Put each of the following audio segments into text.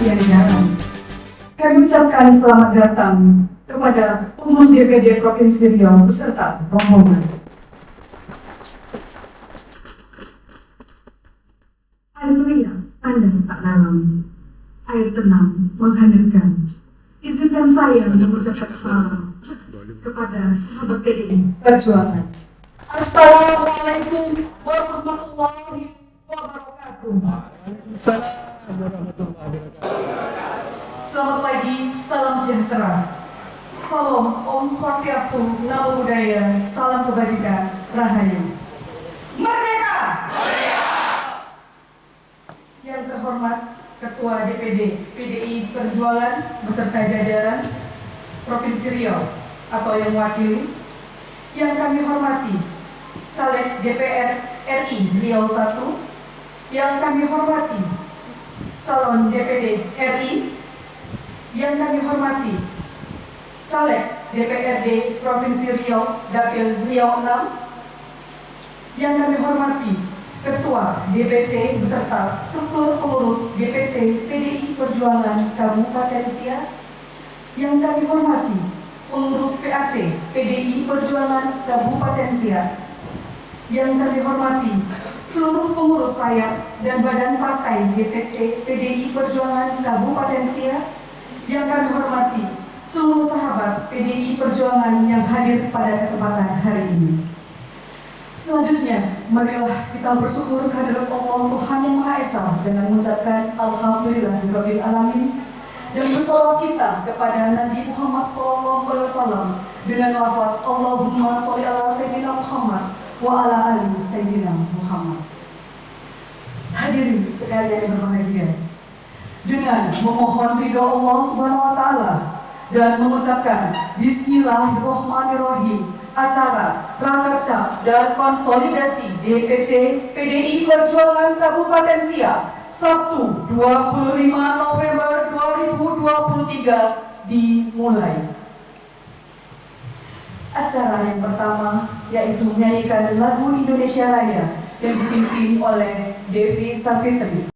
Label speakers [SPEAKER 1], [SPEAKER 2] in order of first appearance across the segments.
[SPEAKER 1] bagian jalan. Kami ucapkan selamat datang kepada pengurus DPD Provinsi Riau beserta rombongan. Air meriah tanda tak dalam, air tenang menghangatkan. Izinkan saya mengucapkan salam kepada sahabat PDI Perjuangan. Assalamualaikum warahmatullahi wabarakatuh.
[SPEAKER 2] Assalamualaikum warahmatullahi wabarakatuh.
[SPEAKER 1] Selamat pagi, salam sejahtera. Salam Om Swastiastu, Namo Buddhaya, salam kebajikan, Rahayu. Merdeka! Yang terhormat Ketua DPD PDI Perjuangan beserta jajaran Provinsi Riau atau yang mewakili, yang kami hormati Caleg DPR RI Riau 1, yang kami hormati calon DPD RI, yang kami hormati Caleg DPRD Provinsi Riau Dapil Riau 6, yang kami hormati Ketua DPC beserta struktur pengurus DPC PDI Perjuangan Kabupaten Siak, yang kami hormati pengurus PAC PDI Perjuangan Kabupaten Siak, yang kami hormati seluruh pengurus sayap dan badan partai DPC PDI Perjuangan Kabupaten Siak, yang kami hormati seluruh sahabat PDI Perjuangan yang hadir pada kesempatan hari ini. Selanjutnya, marilah kita bersyukur kehadirat Allah Tuhan Yang Maha Esa dengan mengucapkan Alhamdulillahirabbil alamin dan bersalawat kita kepada Nabi Muhammad SAW dengan lafaz Allahumma sholli ala sayyidina Muhammad wa ala ali sayyidina Muhammad. Hadirin sekalian yang berbahagia, dengan memohon ridho Allah Subhanahu wa taala dan mengucapkan Bismillahirrahmanirrahim, acara Prakerja dan Konsolidasi DPC PDI Perjuangan Kabupaten Siak Sabtu 25 November 2023 dimulai. Acara yang pertama yaitu menyanyikan lagu Indonesia Raya yang dipimpin oleh Devi Savitri.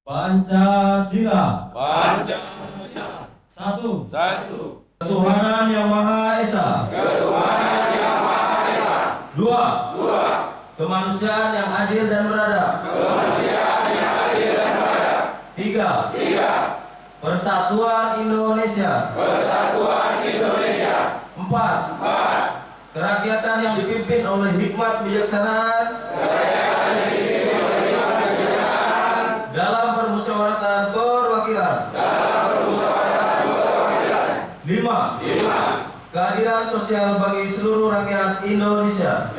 [SPEAKER 3] Pancasila.
[SPEAKER 4] Pancasila.
[SPEAKER 3] Satu.
[SPEAKER 4] Ketuhanan Yang Maha Esa. Dua. Kemanusiaan yang adil dan beradab. Tiga. Persatuan Indonesia. Empat. Kerakyatan yang dipimpin oleh hikmat bijaksanaan dalam permusyawaratan perwakilan. Lima. Keadilan sosial bagi seluruh rakyat Indonesia.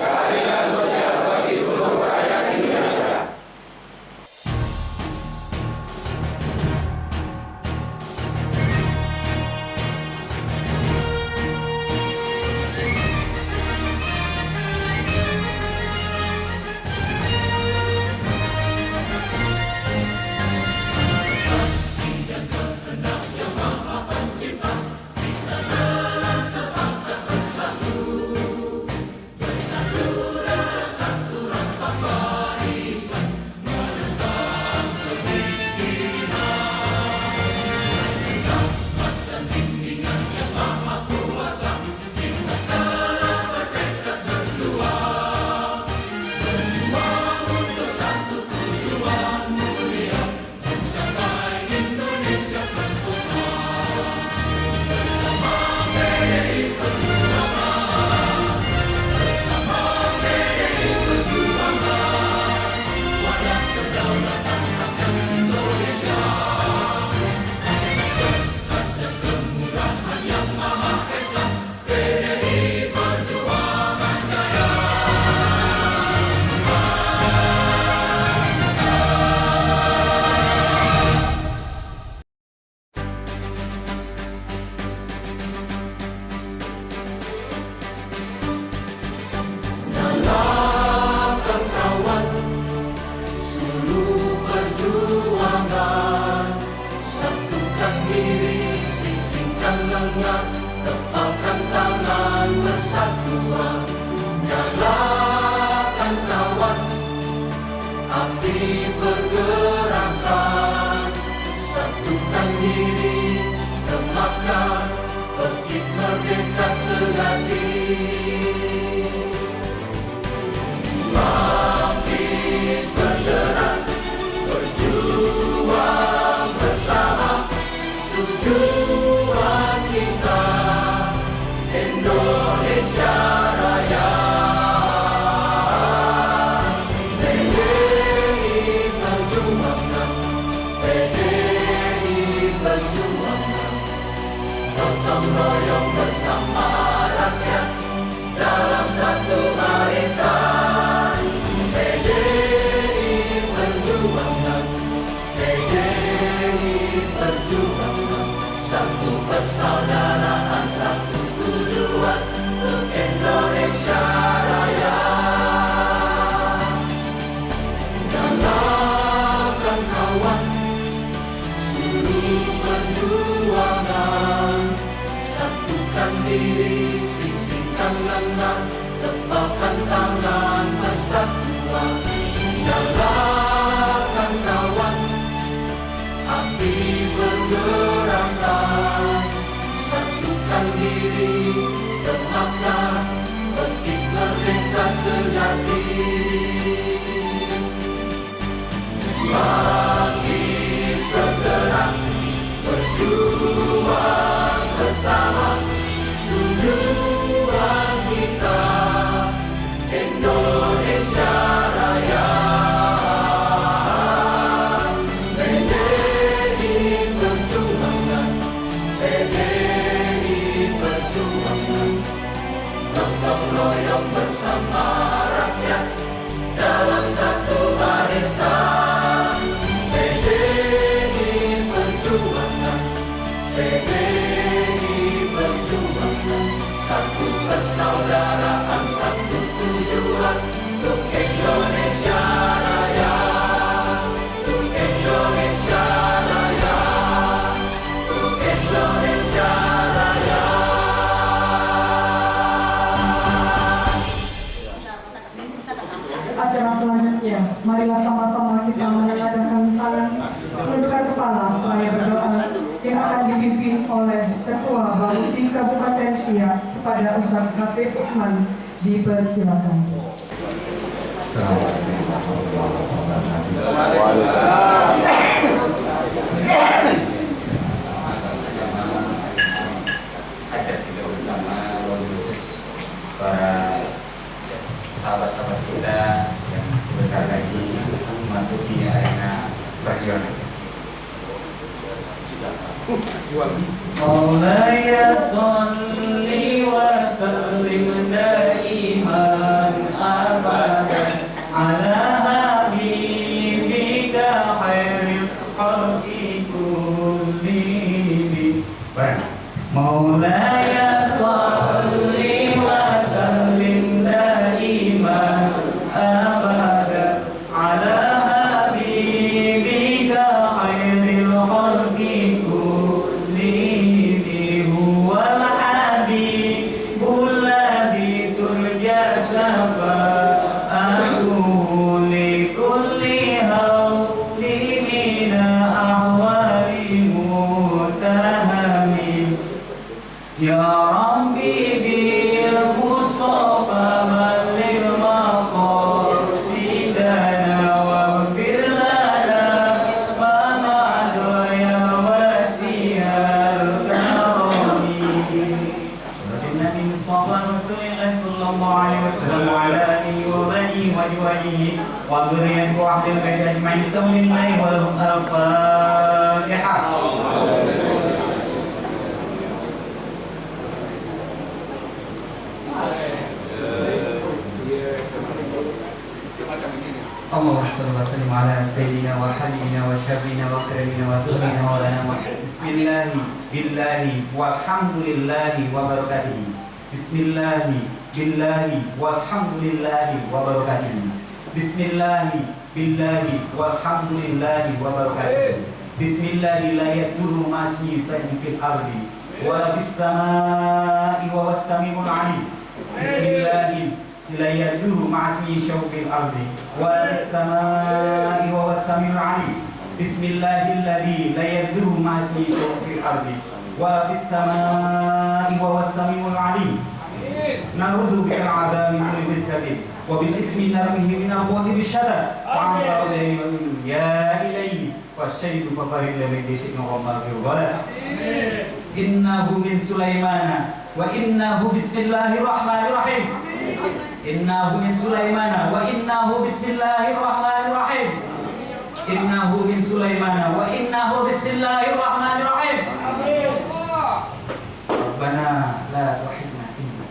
[SPEAKER 5] Tepalkan tangan persatuan, nyalakan kawan, api bergerakan, satukan diri, gemapkan bukit merdeka sejati. Bangkit bergerak, berjuang bersama, tujuan kita Indonesia Raya. PDI Perjuangan, PDI Perjuangan, gotong royong bersama rakyat dalam satu barisan. PDI Perjuangan, PDI Perjuangan, satu persaudaraan, satu tujuan untuk Indonesia Raya. Nyalakan kawan, seluruh perjuangan, satukan diri, sisihkan lengan, tepalkan tangan persatuan. Nyalakan kawan, api bergerakan, satukan diri, gemapkan bukit merdeka sejati. Bangkit bergerak, berjuang bersama, tujuan kita Indonesia Raya. PDI Perjuangan, PDI Perjuangan, gotong royong bersama rakyat dalam satu barisan.
[SPEAKER 1] Persia kepada Ustaz Hafiz Usman dipersilakan.
[SPEAKER 3] Assalamualaikum warahmatullahi wabarakatuh. Ajak kita bersama khusus para sahabat-sahabat kita yang sebentar lagi memasuki arena perjuangan. Maulaya sholli wa sallim daiman abadan ala habibika khairil khalqi kullihim. Maulaya sholli wa sallim daiman abadan ala habibika khairil khalqi Ya Rabbi bil Mustafa balil maqasidana waghfir lana ma madaya wasi'al karami. Nabi Mustafa Rasulullah sallallahu alaihi wasallam wa ala alihi wa banihi wa jiwalihi wa dhurriyyatihi wa ahlil bait ajma'in sallallahu wa lahum al-Fatihah. Allahumma shalli wa sallim ala sayyidina wa habibina wa syafina wa karimina wa tuhina wa lana Muhammad. Bismillahi billahi walhamdulillahi wa barakatuh. Bismillahi billahi walhamdulillahi wa barakatuh. Bismillahi billahi walhamdulillahi wa barakatuh. Bismillahi la yadurru ma ismihi shay'un fil ardi wa la fis samaa'i wa huwas samiul 'alim. Bismillahi la yadurru ma'asmi syauqil ardi wa as-samaa'i wa was-sami'ul 'alim. Bismillahilladzi la yadurru ma'asmi syauqil ardi wa bis-samaa'i wa was-sami'ul 'alim. Na'udzu bika min 'adzabi kulli bisatin wa bil ismi narmihi min al-qawli bisyadad wa amra ya ilayhi wa syaidu fa qaril lam yashik wa bil ghalab. Innahu min Sulaimana wa innahu bismillahirrahmanirrahim. Innahu min Sulaimana wa innahu bismillahirrahmanirrahim. Innahu min Sulaimana wa innahu bismillahirrahmanirrahim. Rabbana la tuhidna inna.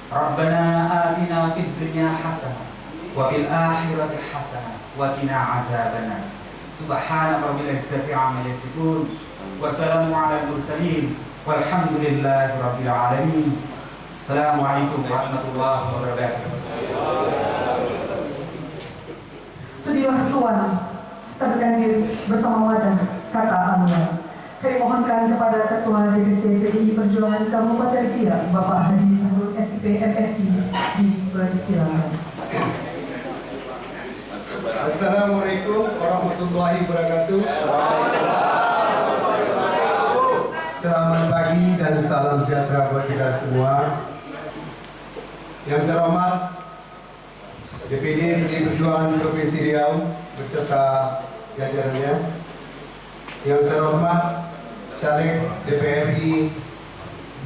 [SPEAKER 3] Rabbana atina fid dunya hasanah wa fil akhirati hasanah wa qina azabannar. Subhana rabbil izzati amma yasifun wa salamun alal mursalin walhamdulillahi rabbil alamin. Assalamualaikum warahmatullahi wabarakatuh.
[SPEAKER 1] Sudilah Tuhan, kita berjanji bersama wadah kata Anwar. Kami mohonkan kepada Ketua DPC PDI Perjuangan Kabupaten Siak, Bapak Haji Sahrul SIP MSI, dipersilakan.
[SPEAKER 2] Assalamualaikum warahmatullahi wabarakatuh. Selamat pagi dan salam sejahtera buat kita semua. Yang terhormat DPD Perjuangan Provinsi Riau beserta jajarannya. Yang terhormat Caleg DPRI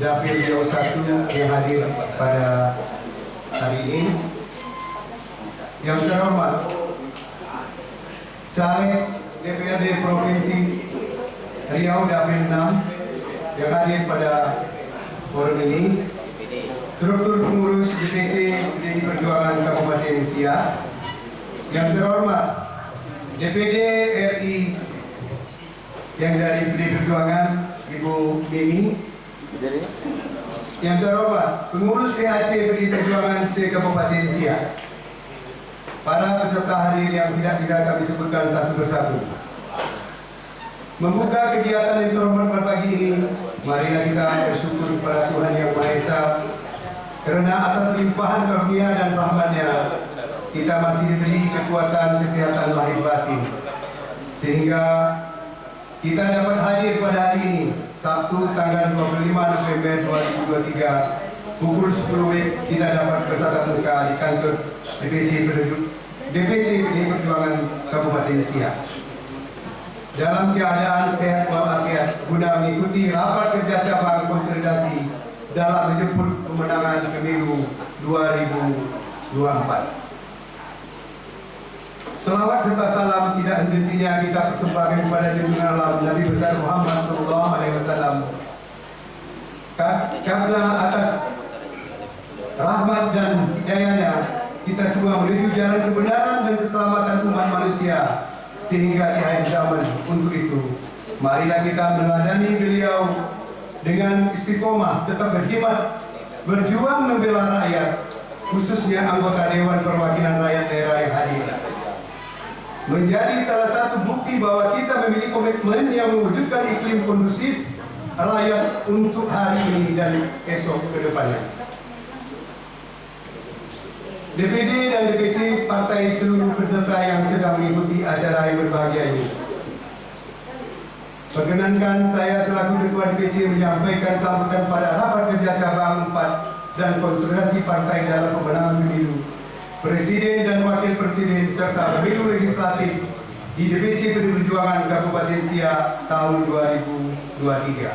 [SPEAKER 2] Dapil Riau 1 yang hadir pada hari ini. Yang terhormat Caleg DPRD Provinsi Riau Dapil 6 yang hadir pada forum ini. Struktur pengurus DPC PDI Perjuangan Kabupaten Siak. Yang terhormat DPD RI yang dari PDI Perjuangan Ibu Mimi. Yang terhormat pengurus PHC PDI Perjuangan se-Kabupaten Siak. Para peserta hadir yang tidak bisa kami sebutkan satu persatu. Membuka kegiatan yang terhormat pada pagi ini, marilah kita bersyukur kepada Tuhan Yang Maha Esa. Kerana atas limpahan karunia dan rahmat-Nya, kita masih diberi kekuatan kesehatan lahir batin, sehingga kita dapat hadir pada hari ini Sabtu tanggal 25 November 2023 pukul 10 WIB kita dapat bertatap muka di kantor DPC PDI Perjuangan Kabupaten Siak. Dalam keadaan sehat walafiat guna mengikuti rapat kerja cabang konsolidasi dalam menjemput kemenangan pemilu 2024. Selawat serta salam tidak henti-hentinya kita persembahkan kepada junjungan alam Nabi besar Muhammad SAW. Karena atas rahmat dan hidayahnya kita semua menuju jalan kebenaran dan keselamatan umat manusia sehingga di akhir zaman. Untuk itu, marilah kita meneladani beliau dengan istiqomah, tetap berkhidmat, berjuang membela rakyat, khususnya anggota Dewan Perwakilan Rakyat daerah yang hadir. Menjadi salah satu bukti bahwa kita memiliki komitmen yang mewujudkan iklim kondusif rakyat untuk hari ini dan esok ke depannya. DPD dan DPC partai seluruh peserta yang sedang mengikuti acara yang berbahagia ini. Perkenankan saya selaku Ketua DPC menyampaikan sambutan pada rapat kerja cabang 4 dan konsolidasi partai dalam pemenangan pemilu Presiden dan Wakil Presiden serta pemilu legislatif di DPC PDI Perjuangan Kabupaten Siak tahun 2023.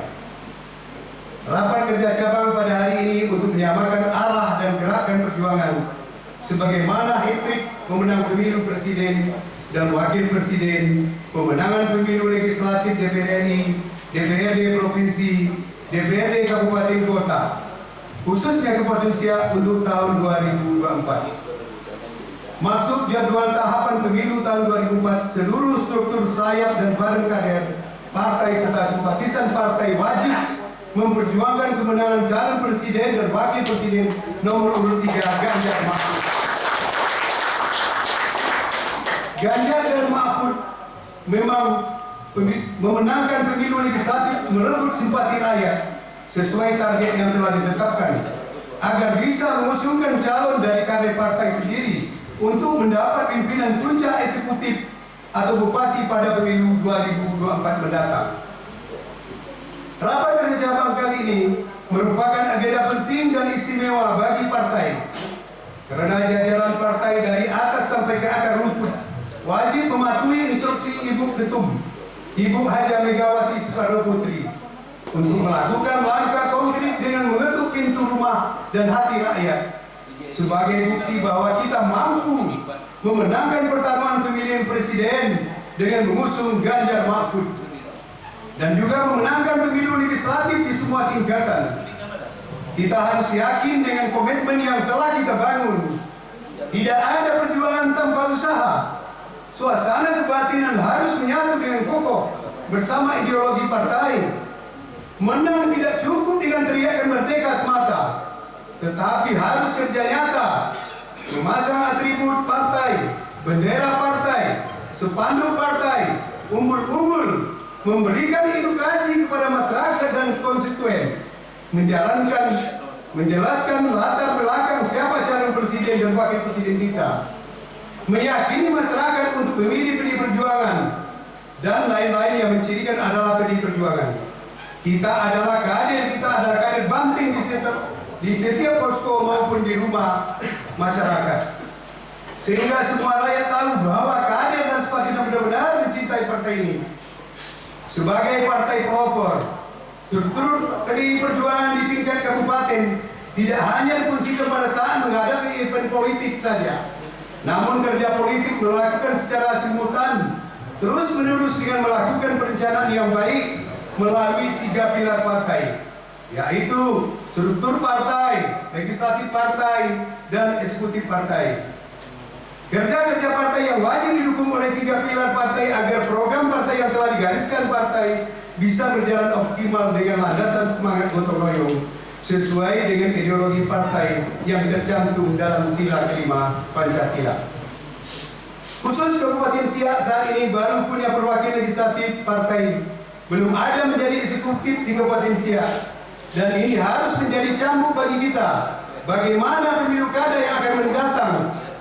[SPEAKER 2] Rapat kerja cabang pada hari ini untuk menyamakan arah dan gerakan perjuangan sebagaimana hat-trick pemenang pemilu presiden dan wakil presiden, pemenangan pemilu legislatif DPR RI, DPRD provinsi, DPRD kabupaten kota, khususnya Kabupaten Siak untuk tahun 2024. Masuk jadwal tahapan pemilu tahun 2004, seluruh struktur sayap dan badan kader partai serta simpatisan partai wajib memperjuangkan kemenangan calon presiden dan wakil presiden nomor urut 3 Ganjar Mahfud. Ganjar dan Mahfud memang memenangkan pemilu legislatif, merebut simpati rakyat sesuai target yang telah ditetapkan agar bisa mengusungkan calon dari kader partai sendiri untuk mendapat pimpinan puncak eksekutif atau bupati pada pemilu 2024 mendatang. Rapat kerja cabang kali ini merupakan agenda penting dan istimewa bagi partai karena jajaran partai dari atas sampai ke akar rumput wajib mematuhi instruksi Ibu Ketum, Ibu Haja Megawati Soekarno Putri untuk melakukan langkah konkret dengan mengetuk pintu rumah dan hati rakyat sebagai bukti bahwa kita mampu memenangkan pertarungan pemilihan presiden dengan mengusung Ganjar Mahfud dan juga memenangkan pemilu legislatif di semua tingkatan. Kita harus yakin dengan komitmen yang telah kita bangun. Tidak ada perjuangan tanpa usaha. Suasana kebatinan harus menyatu dengan kokoh bersama ideologi partai. Menang tidak cukup dengan teriakan merdeka semata, tetapi harus kerja nyata, memasang atribut partai, bendera partai, spanduk partai, umbul-umbul, memberikan edukasi kepada masyarakat dan konstituen, menjelaskan latar belakang siapa calon presiden dan wakil presiden kita, meyakini masyarakat untuk memilih PDI Perjuangan, dan lain-lain yang mencirikan adalah PDI Perjuangan. Kita adalah kader banting di setiap posko maupun di rumah masyarakat. Sehingga semua rakyat tahu bahwa kader dan simpatisan benar-benar mencintai partai ini. Sebagai partai pelopor, struktur PDI Perjuangan di tingkat kabupaten tidak hanya difungsikan pada saat menghadapi event politik saja, namun kerja politik dilakukan secara simultan, terus-menerus dengan melakukan perencanaan yang baik melalui 3 pilar partai, yaitu struktur partai, legislatif partai, dan eksekutif partai. Kerja-kerja partai yang wajib didukung oleh 3 pilar partai agar program partai yang telah digariskan partai bisa berjalan optimal dengan landasan semangat gotong royong sesuai dengan ideologi partai yang tercantum dalam sila kelima Pancasila. Khusus Kabupaten Siak saat ini baru punya perwakilan legislatif partai, belum ada menjadi eksekutif di Kabupaten Siak, dan ini harus menjadi cambuk bagi kita. Bagaimana pemilu kada yang akan mendatang,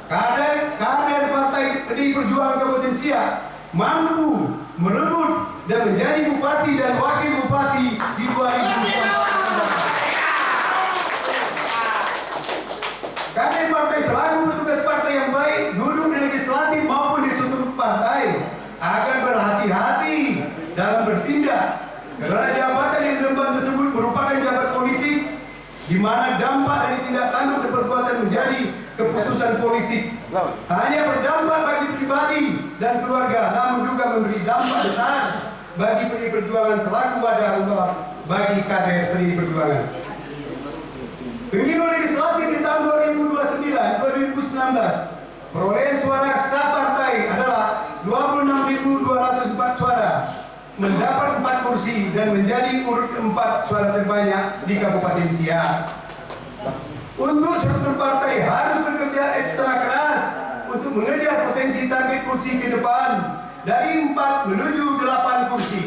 [SPEAKER 2] kader partai PDI Perjuangan Kabupaten Siak mampu merebut dan menjadi bupati dan wakil bupati di 2024. Kader partai selaku petugas partai yang baik duduk di legislatif maupun di struktur partai akan berhati-hati dalam bertindak karena jabatan yang diemban tersebut merupakan jabatan politik di mana dampak dari tindak tanduk dan perbuatan menjadi keputusan politik. Hanya berdampak bagi pribadi dan keluarga, namun juga memberi dampak besar bagi PDI Perjuangan selaku wadah Allah bagi kader PDI Perjuangan. Pemilu legislatif di tahun 2029-2019 perolehan suara sah partai adalah 26.204 suara, mendapat 4 kursi dan menjadi urut keempat suara terbanyak di Kabupaten Siak. Untuk struktur partai harus bekerja ekstra keras untuk mengejar potensi target kursi ke depan dari 4 menuju 8 kursi.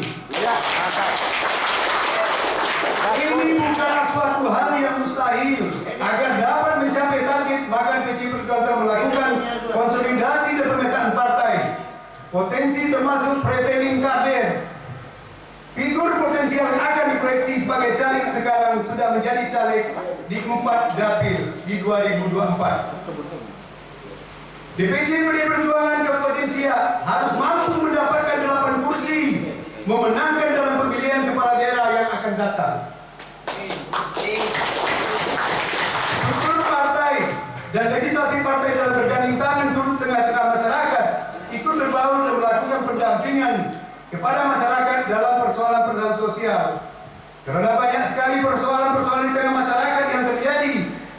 [SPEAKER 2] Ini bukanlah suatu hal yang mustahil. Agar dapat mencapai target, maka PDI Perjuangan melakukan konsolidasi dan pemetaan partai. Potensi termasuk prevailing kader. Figur potensial yang akan diproyeksi sebagai caleg sekarang sudah menjadi caleg di 4 dapil di 2024. DPC PDI Perjuangan Kabupaten Siak harus mampu mendapatkan 8 kursi, memenangkan dalam pemilihan kepala daerah yang akan datang. Struktur partai dan legislatif partai dalam berganding tangan turut tengah-tengah masyarakat ikut berbaur dan melakukan pendampingan kepada masyarakat dalam persoalan-persoalan sosial. Karena banyak sekali persoalan-persoalan di tengah masyarakat yang terjadi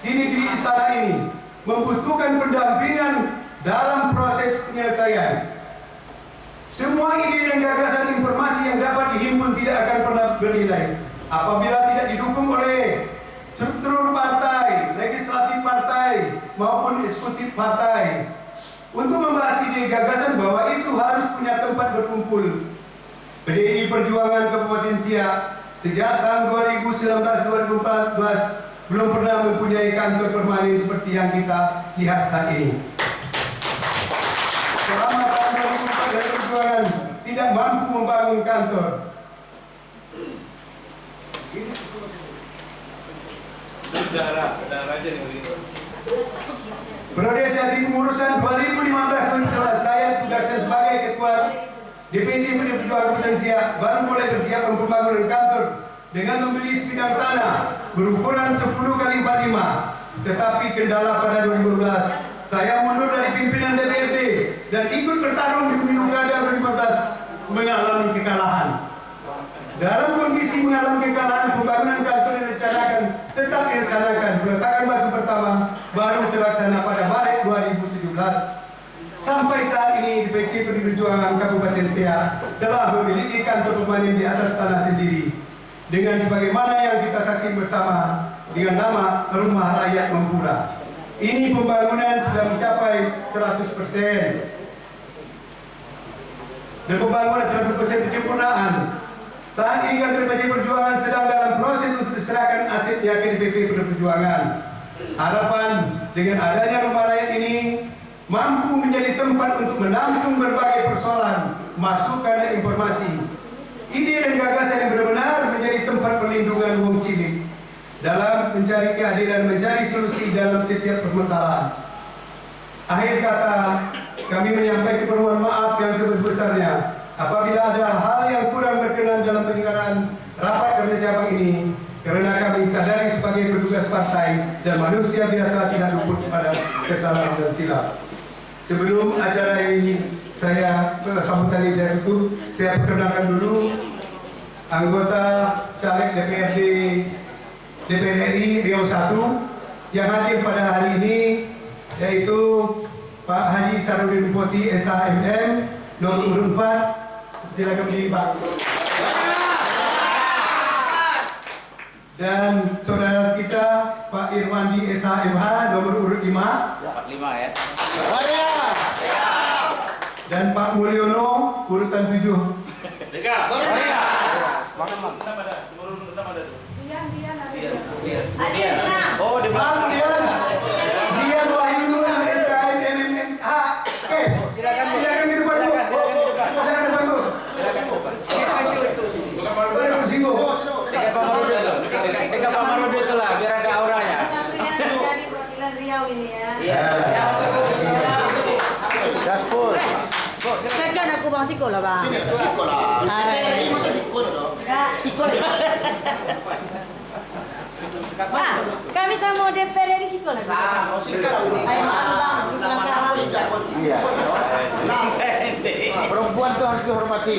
[SPEAKER 2] di negeri istana ini membutuhkan pendampingan dalam proses penyelesaian. Semua ide dan gagasan informasi yang dapat dihimpun tidak akan pernah bernilai apabila tidak didukung oleh struktur partai, legislatif partai maupun eksekutif partai. Untuk membahas ide gagasan bahwa isu harus punya tempat berkumpul, PDI Perjuangan Kabupaten Siak sejak tahun 2019-2014 belum pernah mempunyai kantor permanen seperti yang kita lihat saat ini. Selama tahun 2004 dari Perjuangan tidak mampu membangun kantor. Periode pengurusan 2015-2016 saya tugaskan sebagai ketua DPC PDI Perjuangan Kabupaten Siak baru mulai bersiap pembangunan kantor dengan membeli sebidang tanah berukuran 10 x 45. Tetapi kendala pada 2012 saya mundur dari pimpinan DPRD dan ikut bertarung di pemilu kada 2015 mengalami kekalahan. Dalam kondisi mengalami kekalahan, pembangunan kantor direncanakan tetap direncanakan. Peletakan batu pertama baru terlaksana pada Maret 2017. Sampai saat ini DPC PDI Perjuangan Kabupaten Siak telah memiliki kantor permanen di atas tanah sendiri dengan sebagaimana yang kita saksikan bersama dengan nama Rumah Rakyat Mempura. Ini pembangunan sudah mencapai 100%. Dan pembangunan 100% penyempurnaan. Saat ini kantor PDI Perjuangan sedang dalam proses untuk diserahkan asetnya ke DPP PDI Perjuangan. Harapan dengan adanya Rumah Rakyat ini mampu menjadi tempat untuk menampung berbagai persoalan, masukan dan informasi. Ide dan gagasan yang benar-benar menjadi tempat perlindungan wong cilik dalam mencari keadilan, mencari solusi dalam setiap permasalahan. Akhir kata, kami menyampaikan permohonan maaf yang sebesar-besarnya apabila ada hal yang kurang berkenan dalam penyelenggaraan rapat kerja cabang ini, karena kami sadari sebagai petugas partai dan manusia biasa tidak luput pada kesalahan dan silap. Sebelum acara ini sambutan ini saya tutup, saya perkenalkan dulu anggota caleg DPRD DPR RI Riau 1 yang hadir pada hari ini, yaitu Pak Haji Sarudin Poti SHMM nomor urut 4. Silakan berdiri Pak. Dan saudara kita Pak Irwandi SHMH nomor urut 5. 45 ya. Dan Pak Mulyono urutan 7.
[SPEAKER 5] Deka.
[SPEAKER 2] Oh, di belakang Dian Wahyu SKM MMH. Silakan di depan.
[SPEAKER 6] Silakan aku bang Siko lah bang.
[SPEAKER 7] Sini, Siko lah.
[SPEAKER 6] Hai.
[SPEAKER 7] Ini masa Siko dong.
[SPEAKER 6] Siko. Pak, kami sama DPR dari Siko lah.
[SPEAKER 7] Nah, Siko lah.
[SPEAKER 6] Ayo maaf bang, silakan.
[SPEAKER 7] Iya. Perempuan itu harus dihormati.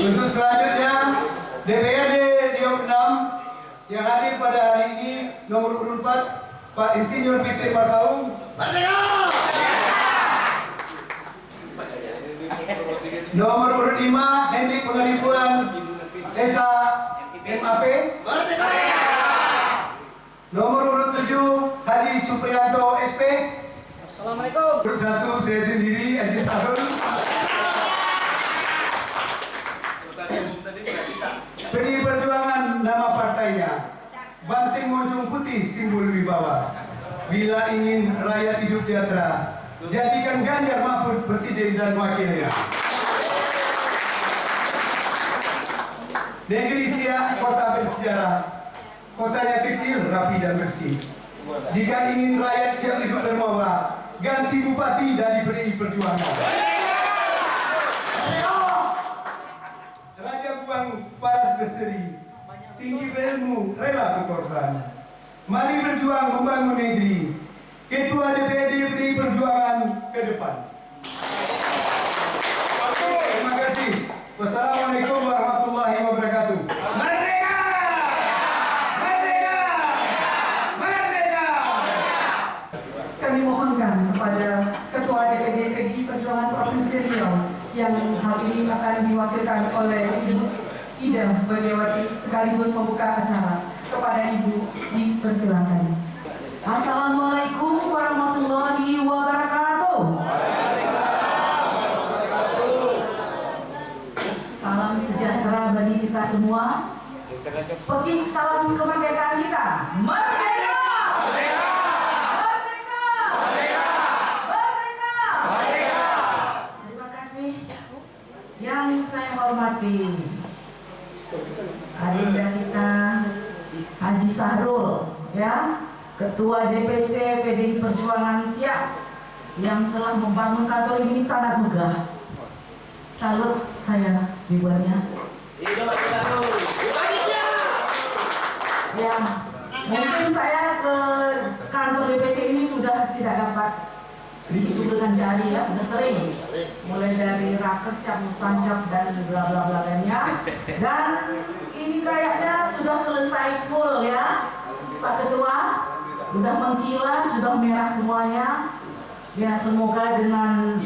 [SPEAKER 2] Untuk selanjutnya DPRD Riau 6 yang hadir pada hari ini nomor urut 4 Pak Insinyur Peter Marpaung.
[SPEAKER 7] Merdeka!
[SPEAKER 2] Nomor urut 5 Hendrik Pengaribuan Esa MAP.
[SPEAKER 7] Merdeka!
[SPEAKER 2] Nomor urut 7 Haji Supriyanto SP.
[SPEAKER 6] Assalamualaikum.
[SPEAKER 2] Urut 1 saya sendiri Haji Sarul. PDI Perjuangan nama partainya Banteng Moncong Putih, simbol wibawa. Bila ingin rakyat hidup sejahtera, jadikan Ganjar Mahfud presiden dan wakilnya. Negeri Siak, kota bersejarah. Kotanya kecil, rapi dan bersih. Jika ingin rakyat siap hidup dermawan, ganti bupati dari PDI Perjuangan. Raja Buang paras berseri, tinggi berilmu, rela berkorban. Mari berjuang membangun negeri. Ketua DPRD PDI Perjuangan ke depan. Terima kasih. Wassalamualaikum warahmatullahi wabarakatuh. Merdeka! Merdeka! Merdeka!
[SPEAKER 1] Kami mohonkan kepada Ketua DPD PDI Perjuangan Provinsi Riau yang hal ini akan diwakilkan oleh Ibu Ida Bagiawati sekaligus membuka acara. Kepada Ibu dipersilakan. Assalamualaikum warahmatullahi wabarakatuh. Salam sejahtera bagi kita semua. Peking salam kemerdekaan kita. Merdeka! Merdeka! Merdeka! Merdeka! Merdeka! Terima kasih. Yang saya hormati adinda kita Haji Sahrul, ya, Ketua DPC PDI Perjuangan Siak, yang telah membangun kantor ini sangat megah. Salut saya dibuatnya. Ya, mungkin saya ke kantor DPC ini sudah tidak dapat dihitung dengan jari, ya, sudah sering. Mulai dari raker, cap, sancap, dan bla bla bla lainnya. Dan ini kayaknya sudah selesai full, ya, Pak Ketua. Sudah mengkilat, sudah merah semuanya. Ya, semoga dengan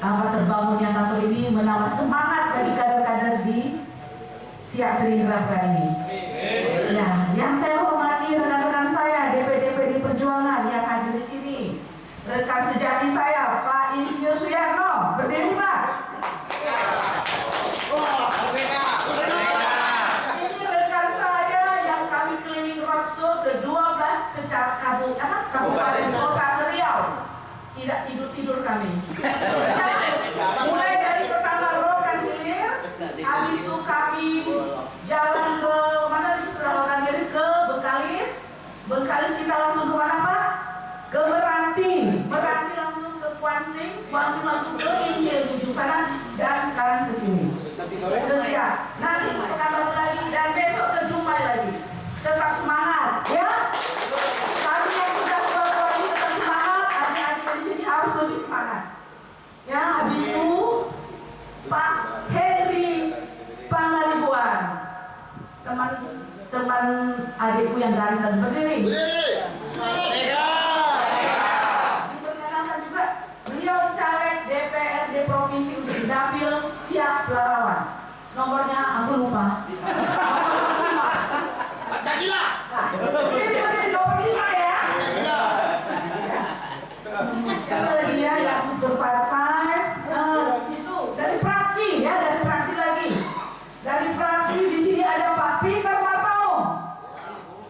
[SPEAKER 1] terbangunnya kantor ini menambah semangat bagi kader-kader di Siak Serindra ini. Ya, yang saya hormati rekan-rekan saya DPD Perjuangan yang hadir di sini. Rekan sejati saya Pak Insinyur Suyarno, berdiri Pak. Ini rekan saya yang kami keliling roadshow ke 12 kabupaten kota Seriau. Tidak tidur kami. Mulai dari pertama Rokan Hilir, habis itu kami jalan ke mana di Rokan Hilir ke Bengkalis kita langsung ke mana Pak? Ke Meranti langsung ke Kuansing langsung ke Inhil di ujung sana, dan sekarang ke sini. Ke Siak. Nanti ke Pekanbaru lagi dan besok ke Dumai lagi. Tetap semangat, ya. Kami yang sudah keluar ini tetap semangat. Adik-adik di sini harus lebih semangat. Ya, habis itu Pak Henry Pangaribuan, teman adikku yang ganteng, berdiri. Diperkenalkan juga beliau caleg DPRD Provinsi untuk Dapil Siak Pelarawan. Nomornya aku lupa.
[SPEAKER 7] Pancasila.
[SPEAKER 1] Berdiri nomor 5 ya. Siapa lagi ya yang super partai? Itu dari fraksi ya, dari fraksi lagi. Dari fraksi di sini ada Pak Peter Marpaung.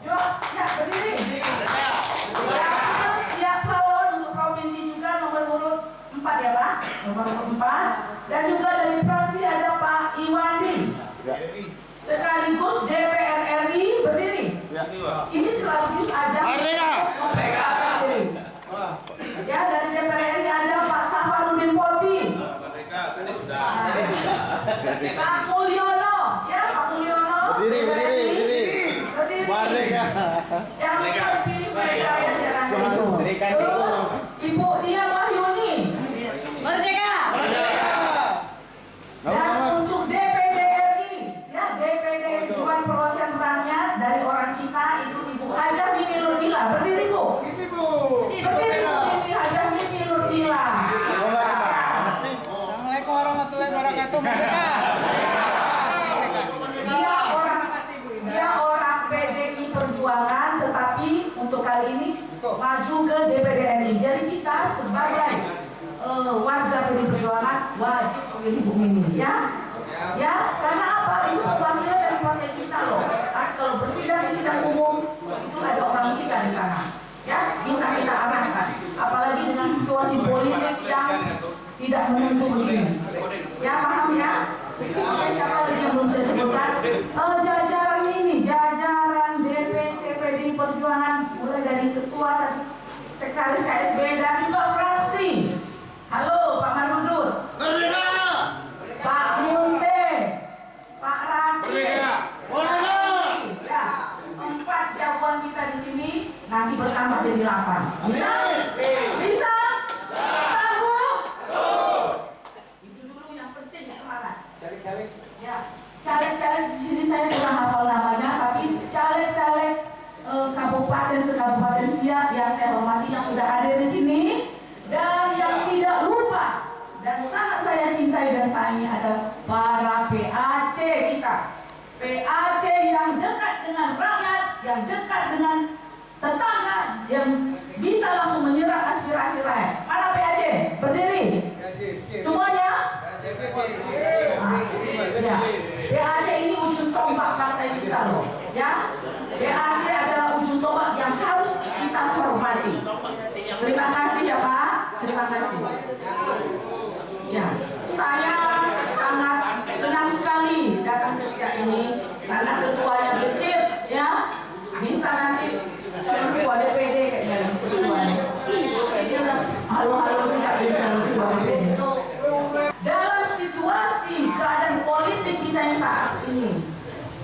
[SPEAKER 1] Jo, ya berdiri. Siap Pelalawan untuk provinsi juga nomor urut 4 ya Pak, nomor urut 4. Dan juga dari fraksi ada Pak Iwandi. Sekaligus DPR RI berdiri. Ini sekaligus ajang. Ya, dari DPR RI ada Pak Safarudin Poti. Pak Mulyono, ya Pak Mulyono.
[SPEAKER 7] Berdiri. Merdeka.
[SPEAKER 1] Yang dipilih mereka yang jarang itu. Terus Ibu Dia Wahyuni.
[SPEAKER 6] Merdeka.
[SPEAKER 1] Dan untuk DPD RI, ya DPD Dewan Perwakilan Rakyat dari orang kita itu Ibu Hajah Mimi Nurmila. Berdiri Bu.
[SPEAKER 2] Ini Bu.
[SPEAKER 1] Berdiri Bu Mimi Hajah Mimi Nurmila.
[SPEAKER 6] Assalamualaikum warahmatullahi wabarakatuh. Merdeka.
[SPEAKER 1] Dia orang PDI Perjuangan, tetapi untuk kali ini maju ke DPD RI. Jadi kita sebagai warga PDI Perjuangan wajib memilih Bu Mimi, ya. Ya, karena apa? Itu perwakilan dari partai kita loh. Kalau bersidang di sidang umum itu ada orang kita di sana, ya bisa kita arahkan. Apalagi dengan situasi politik yang tidak menentu begini. Ya paham ya? Oke, siapa lagi yang belum saya sebutkan? Jajaran ini, jajaran DPC PDI Perjuangan, mulai dari ketua tadi, sekretaris KSB dan juga fraksi. Halo Pak Marudut, Pak Munte, Pak Rati, ya, 4 jagoan kita di sini nanti bertambah jadi 8. Bisa? Bisa? Bu? Itu dulu yang penting, semangat. Ya, caleg-caleg di sini saya kurang hafal namanya, tapi caleg-caleg kabupaten sekabupaten Siak yang saya hormati yang sudah hadir di sini dan yang tidak lupa dan sangat saya cintai dan sayangi ada para PAC kita. PAC yang dekat dengan rakyat, yang dekat dengan tetangga, yang bisa langsung menyerap aspirasi rakyat. Mana PAC? Berdiri. Semuanya? Ya. PAC ini ujung tombak partai kita loh, ya. PAC adalah ujung tombak yang harus kita hormati. Terima kasih ya Pak, terima kasih. Ya, saya sangat senang sekali datang ke Siak ini karena ketuanya gesit, ya. Bisa nanti ketua DPD kayaknya ketuanya. Ini udah halo-halo tidak jadi ketua DPD. Dalam situasi keadaan politik kita yang saat ini,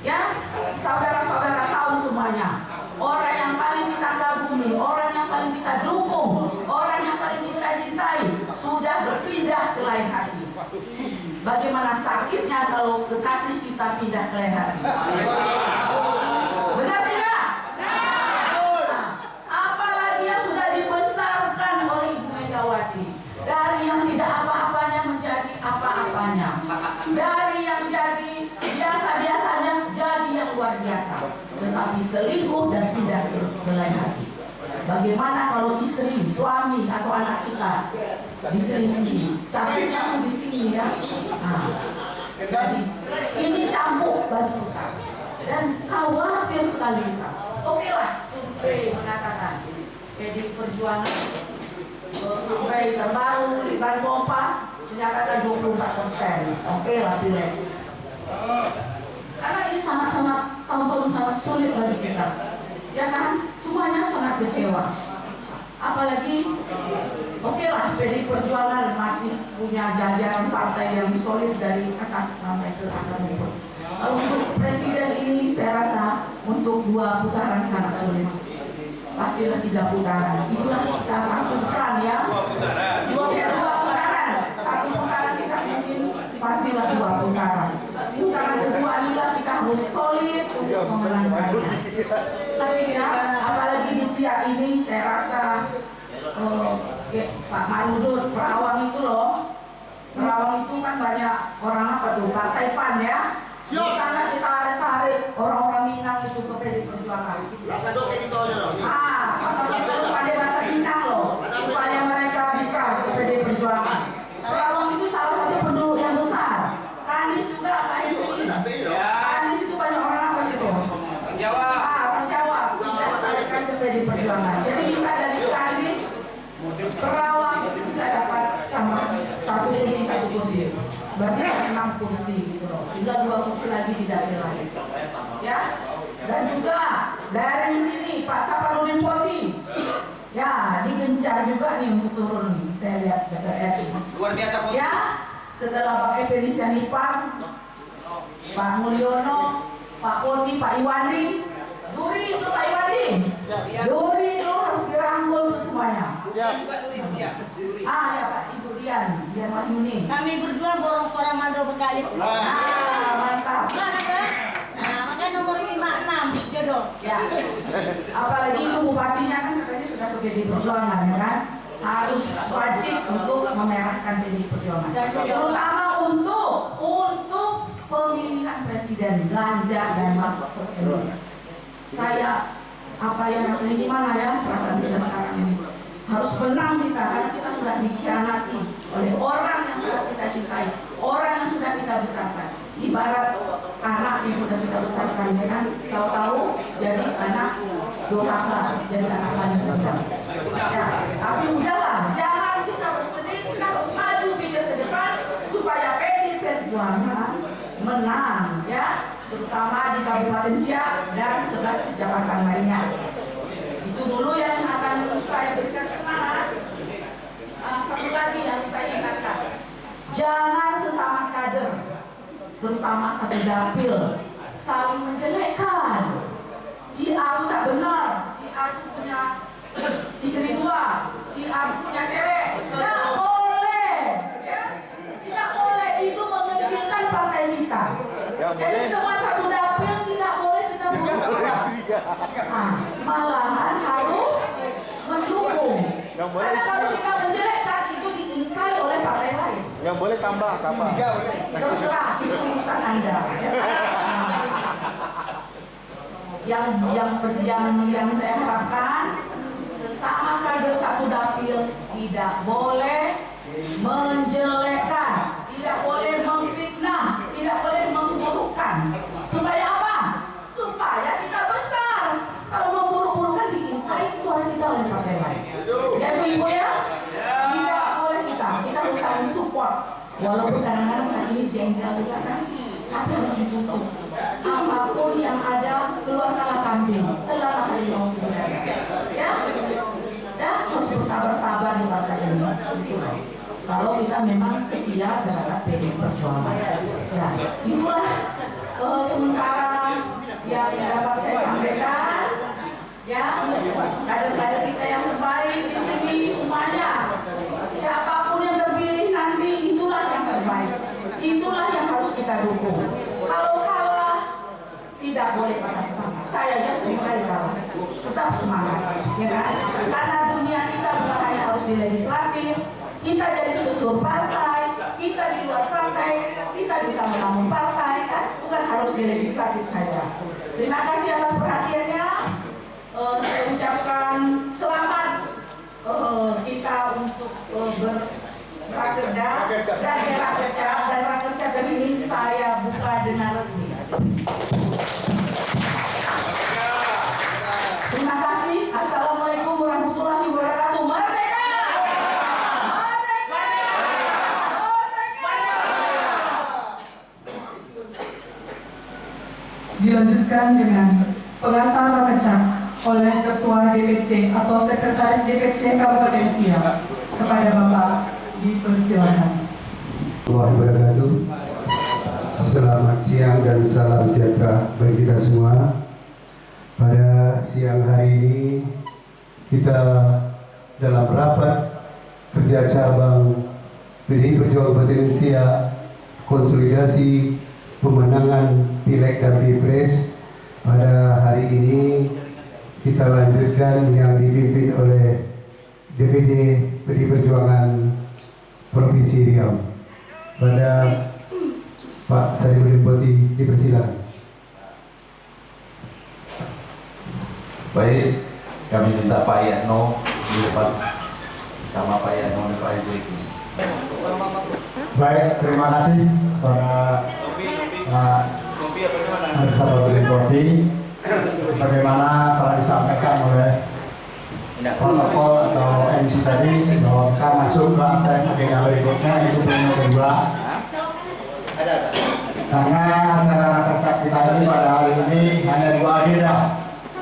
[SPEAKER 1] ya, saudara-saudara tahu semuanya, orang yang paling kita kagumi, orang yang paling kita dukung, orang yang paling kita cintai sudah berpindah ke lain hati. Bagaimana sakitnya kalau kekasih kita pindah ke lain hati? Benar tidak? Nah, apalagi yang sudah dibesarkan oleh Ibu Megawati, dari yang tidak apa-apanya menjadi apa-apanya, dari yang jadi biasa-biasanya jadi yang luar biasa, tetapi selingkuh dan pindah ke lain hati. Bagaimana kalau istri, suami atau anak kita diselingkuhi? Sakitnya pun di sini ya. Nah, jadi ini cambuk bagi kita dan khawatir sekali kita. Oke lah, survei mengatakan PDI Perjuangan, survei terbaru Litbang Kompas menyatakan 24%. Oke lah, pilih. Karena ini sangat-sangat tahun-tahun sangat sulit bagi kita, ya kan? Semuanya sangat kecewa. Apalagi, oke lah, PDI Perjuangan masih punya jajaran partai yang solid dari atas sampai ke akar rumput. Untuk presiden ini saya rasa untuk 2 putaran sangat sulit. Pastilah 3 putaran. Itulah kita lakukan ya. 2 putaran. 1 putaran tidak mungkin, pastilah 2 putaran. Putaran kedua inilah kita harus solid untuk memenangkannya. Tapi ya, apalagi di Siak ini saya rasa Pak Marudut, Perawang itu loh. Perawang itu kan banyak orang apa tuh, partai PAN ya. Di sana ditarik-tarik orang-orang Minang itu ke PDI Perjuangan. Harus pada bahasa Minang loh, supaya mereka bisa ke PDI Perjuangan. Perawang itu salah satu penduduk yang besar. Kanis juga apa itu? Kanis itu banyak orang apa sih tuh? Orang Jawa. Kita ke PDI Perjuangan. Jadi bisa dari Kanis, Perawang bisa dapat tambah 1 kursi. Berarti 6 kursi gitu loh. Tinggal 2 kursi lagi di dapil lain. Ya. Dan juga dari sini Pak Saparudin Poti. Ya, digencar juga nih untuk turun. Saya lihat DPR ini.
[SPEAKER 3] Luar biasa, Poti.
[SPEAKER 1] Ya, setelah Pak Effendi Syarifan, Pak Mulyono, Pak Poti, Pak Iwandi, Duri itu Pak Iwandi, Duri itu harus dirangkul semuanya.
[SPEAKER 7] Siap.
[SPEAKER 1] Ya Pak, Ibu Dian Wahyuni.
[SPEAKER 6] Kami berdua borong suara Mando Bengkalis.
[SPEAKER 1] Mantap.
[SPEAKER 6] Nah, makanya nomor 56 jodoh.
[SPEAKER 1] Ya. Apalagi itu bupatinya kan katanya sudah ke PDI Perjuangan ya kan? Harus wajib untuk memerahkan PDI Perjuangan. Terutama untuk pemilihan presiden Ganjar dan Mahfud MD. Saya apa yang rasanya gimana ya perasaan kita sekarang ini? Harus menang kita karena kita sudah dikhianati oleh orang yang sudah kita cintai, orang yang sudah kita besarkan. Ibarat anak yang sudah kita besarkan, ya kan? Tahu-tahu jadi anak durhaka, jadi anak paling rendah. Ya, tapi udahlah, jangan kita bersedih, kita harus maju pikir ke depan supaya PDI Perjuangan menang, ya, terutama di Kabupaten Siak dan 11 kecamatan lainnya. Itu dulu yang akan saya berikan semangat. Satu lagi yang saya ingatkan, jangan sesama kader, terutama satu dapil, saling menjelekkan. Si A itu tidak benar, si A itu punya istri dua, si A itu punya cewek. Tidak boleh, ya? Tidak boleh, itu mengecilkan partai kita. Jadi teman satu dapil tidak boleh kita bunuh. Malahan harus mendukung. Karena kalau kita menjelekkan itu diingkari oleh partai lain.
[SPEAKER 7] Yang boleh tambah.
[SPEAKER 1] Terserah, itu urusan Anda. Yang saya harapkan sesama kader satu dapil tidak boleh menjelekkan, tidak boleh memfitnah, tidak boleh memburukkan. Supaya apa? Supaya kita besar. Kalau memburuk-burukkan diingkari suara kita oleh partai lain. Ya ibu ya? Tidak boleh kita harus saling support. Walaupun kadang-kadang kan ini jengkel juga kan, tapi harus ditutup. Apapun yang ada, keluarkanlah kambing, telah harimau itu ya, harus bersabar-sabar di partai ini. Kalau kita memang setia terhadap PDI Perjuangan, ya itulah sementara yang dapat saya sampaikan. Ya, kader-kader kita yang terbaik di sini semuanya. Siapapun yang terpilih nanti itulah yang terbaik. Itulah yang harus kita dukung. Kalau kalah tidak boleh patah semangat. Saya aja sering kali kalah. Tetap semangat, ya kan? Karena dunia kita bukan hanya harus di legislatif, kita jadi struktur partai, kita di luar partai, kita bisa membangun partai, kan? Bukan harus di legislatif saja. Terima kasih atas perhatiannya. Saya ucapkan selamat kita untuk berrakerda dan rakerda ini saya buka dengan resmi. Terima kasih. Assalamualaikum warahmatullahi wabarakatuh. Merdeka! Dilanjutkan dengan pengantar rakecak oleh Ketua DPC atau Sekretaris DPC Kabupaten Siak. Kepada Bapak dipersilakan.
[SPEAKER 2] Wabarakatuh. Selamat siang dan salam sejahtera bagi kita semua. Pada siang hari ini kita dalam rapat kerja cabang PDI Perjuangan Kabupaten Siak konsolidasi pemenangan Pileg dan Pilpres pada hari ini kita lanjutkan yang dipimpin oleh DPD PDI Perjuangan Provinsi Riau. Pada Pak Sarifudin Poti dipersilakan.
[SPEAKER 8] Baik, kami minta Pak Yatno di depan sama Pak Yatno dan Pak Ibu.
[SPEAKER 7] Baik, terima kasih kepada Pak Sarifudin Poti. Bagaimana telah disampaikan oleh protokol atau MC tadi bahwa kita masuk ke agenda berikutnya yaitu pemilu kedua. Karena acara terkait kita ini pada hari ini hanya dua agenda.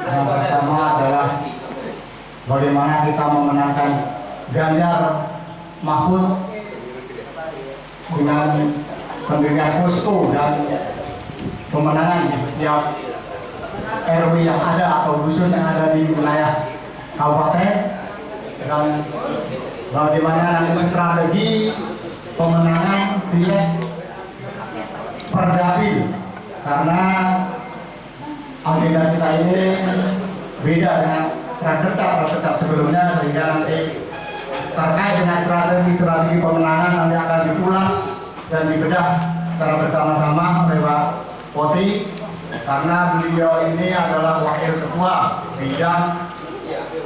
[SPEAKER 7] Yang pertama adalah bagaimana kita memenangkan Ganjar Mahfud dengan pendirian posko dan pemenangan di setiap RW yang ada atau dusun yang ada di wilayah kabupaten, dan bagaimana nanti strategi pemenangan pileg per dapil, karena agenda kita ini beda dengan rakercap sebelumnya, sehingga nanti terkait dengan strategi pemenangan nanti akan diulas dan dibedah secara bersama-sama oleh Pak Poti, karena beliau ini adalah wakil ketua bidang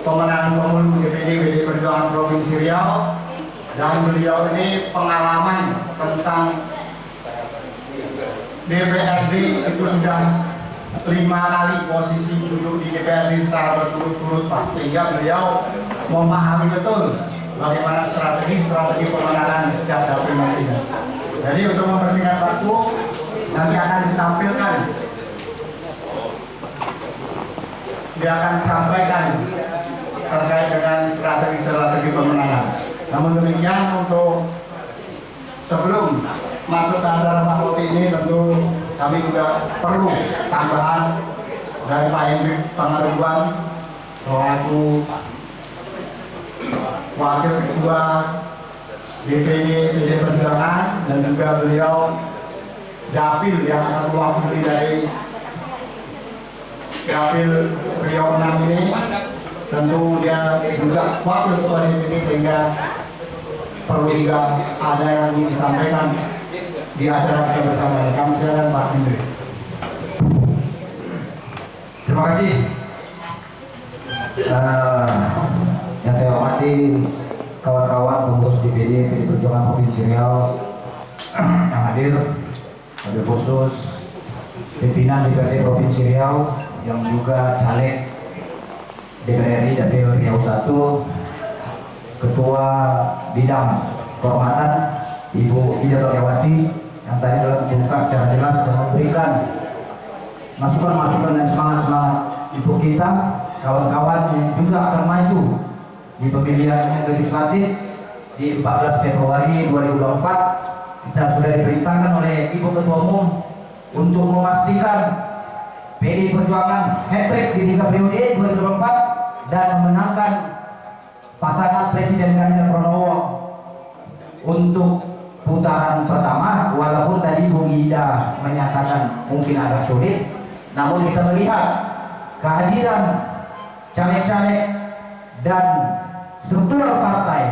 [SPEAKER 7] pemenangan pemilu DPD PDI Perjuangan Provinsi Riau, dan beliau ini pengalaman tentang DPRD itu sudah 5 kali posisi duduk di DPRD secara berturut-turut, Pak, sehingga beliau memahami betul bagaimana strategi pemenangan di setiap dapil nantinya. Jadi untuk mempersingkat waktu, nanti akan ditampilkan, dia akan sampaikan terkait dengan strategi pemenangan. Namun demikian, untuk sebelum masuk ke acara Pak Poti ini, tentu kami juga perlu tambahan dari Pak Hendrik Pangaruban selaku Wakil Ketua DPD PDI Perjuangan, dan juga beliau dapil yang akan mewakili dari dapil Riau 6 ini. Tentu dia juga wakil ketua DPD, sehingga perlu juga ada yang ingin disampaikan di acara kita bersama. Kami silakan Pak Hendrik.
[SPEAKER 9] Terima kasih. Yang saya hormati kawan-kawan pengurus DPD PDI Perjuangan Provinsi Riau yang hadir, wabil khusus pimpinan DPRD Provinsi Riau, yang juga caleg DPR RI Dapil Riau 1, Ketua Bidang Kehormatan Ibu Ida Bagiawati, yang tadi telah membuka secara jelas dan memberikan masukan-masukan dan semangat-semangat untuk kita, kawan-kawan yang juga akan maju di pemilihan legislatif di 14 Februari 2024. Kita sudah diperintahkan oleh Ibu Ketua Umum untuk memastikan PDI Perjuangan hat-trick di 3 periode 2024 dan memenangkan pasangan Presiden Ganjar Pranowo untuk putaran pertama. Walaupun tadi Bung Ida menyatakan mungkin agak sulit, namun kita melihat kehadiran caleg-caleg dan struktural partai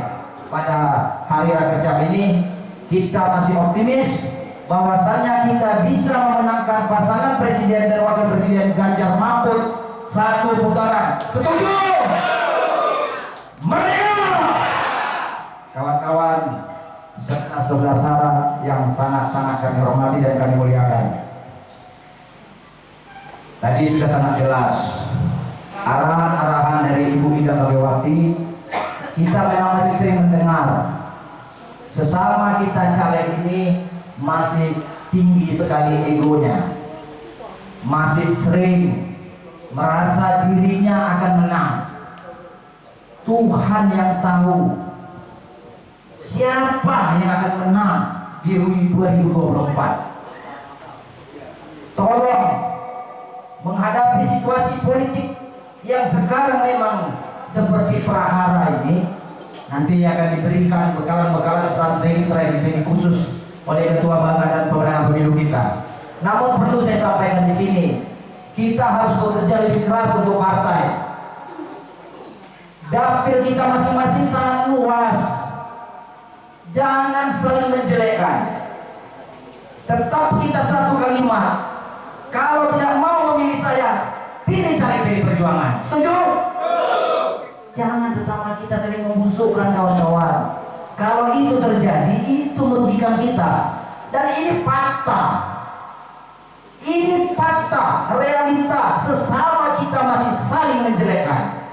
[SPEAKER 9] pada hari Rakercap ini, kita masih optimis bahwasannya kita bisa memenangkan pasangan presiden dan wakil presiden Ganjar Mahfud 1 putaran. Setuju? Merdeka! Kawan-kawan serta saudara-saudara yang sangat-sangat kami hormati dan kami muliakan, tadi sudah sangat jelas arahan-arahan dari Ibu Ida Bagiawati. Kita memang masih sering mendengar sesama kita caleg ini masih tinggi sekali egonya, masih sering merasa dirinya akan menang. Tuhan yang tahu siapa yang akan menang di 2024. Tolong menghadapi situasi politik yang sekarang memang seperti prahara ini, nanti akan diberikan bekalan-bekalan strategi khusus oleh Ketua Bangga dan pemenang pemilu kita. Namun perlu saya sampaikan di sini, kita harus bekerja lebih keras untuk partai. Dapil kita masing-masing sangat luas, jangan saling menjelekkan. Tetap kita satu kalimat, kalau tidak mau memilih saya, pilih caleg PDI Perjuangan. Setuju? Jangan sesama kita saling membusukkan, kawan-kawan. Kalau itu terjadi, itu merugikan kita. Dan ini fakta. Ini fakta, realita. Sesama kita masih saling menjelekkan.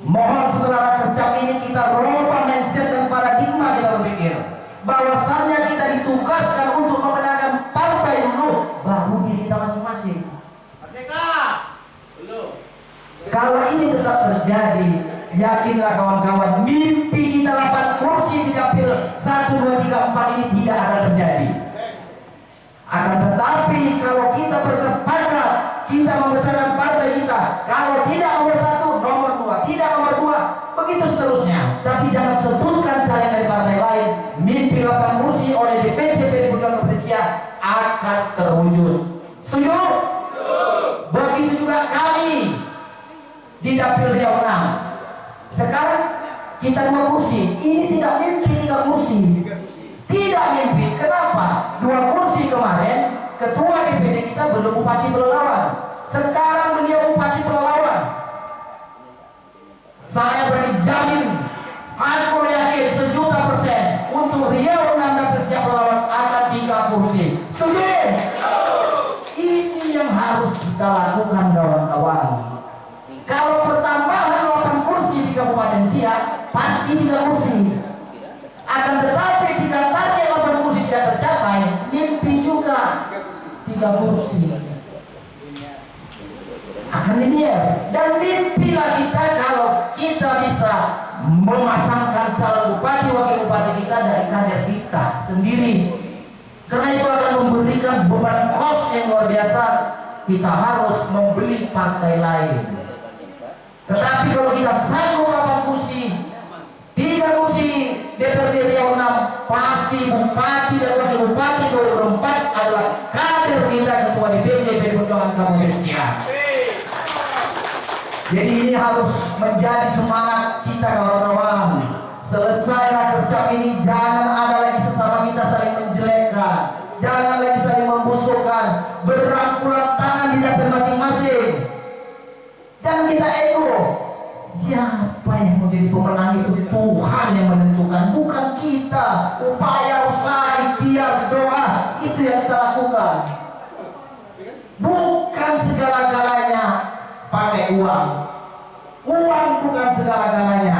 [SPEAKER 9] Mohon setelah Rakercap ini kita rubah mindset dan paradigma kita berpikir bahwasannya kita ditugaskan untuk memenangkan partai dulu, baru diri kita masing-masing. Kalau ini tetap terjadi, yakinlah kawan-kawan, mimpi kita 8 kursi di dapil 1 1, 2, 3, 4 ini tidak akan terjadi. Akan tetapi kalau kita bersepakat, kita membesarkan partai kita, kalau tidak nomor 1, nomor 2, tidak nomor 2, begitu seterusnya. Tapi jangan sebutkan calon dari partai lain. Mimpi 8 kursi oleh DPC PDI Perjuangan Provinsi akan terwujud. Setuju? Begitu juga kami di Dapil Riau 6. Sekarang kita 2 kursi. Ini tidak mimpi 3 kursi. Tidak mimpi. Kenapa? 2 kursi kemarin ketua DPD kita belum Bupati Pelalawan. Sekarang beliau Bupati Pelalawan. Saya berani jamin, aku yakin 1.000.000% untuk Riau 6 Dapil Siap Pelalawan akan 3 kursi. Setuju? Ini yang harus kita lakukan kawan-kawan. Kalau pertambahan 8 kursi di Kabupaten Siak, pasti 3 kursi. Akan tetapi jika target 8 kursi tidak tercapai, mimpi juga 3 kursi. Akan linear. Dan mimpilah kita kalau kita bisa memasangkan calon bupati, wakil bupati kita dari kader kita sendiri. Karena itu akan memberikan beban kos yang luar biasa. Kita harus membeli partai lain. Tetapi kalau kita sanggup 8 kursi, 3 kursi DPRD Riau 6, pasti bupati dan wakil bupati 2024 adalah kader kita, ketua DPC PDI Perjuangan Kabupaten Siak. Jadi ini harus menjadi semangat kita kawan-kawan. Selesai rakercap ini, jangan ada lagi sesama kita saling menjelekkan, jangan lagi saling membusukkan, berangkulan tangan di dapil masing-masing. Jangan kita ego. Siapa yang menjadi pemenang itu Tuhan yang menentukan, bukan kita. Upaya, usaha, ikhtiar, doa, itu yang kita lakukan. Bukan segala-galanya pakai uang. Uang bukan segala-galanya.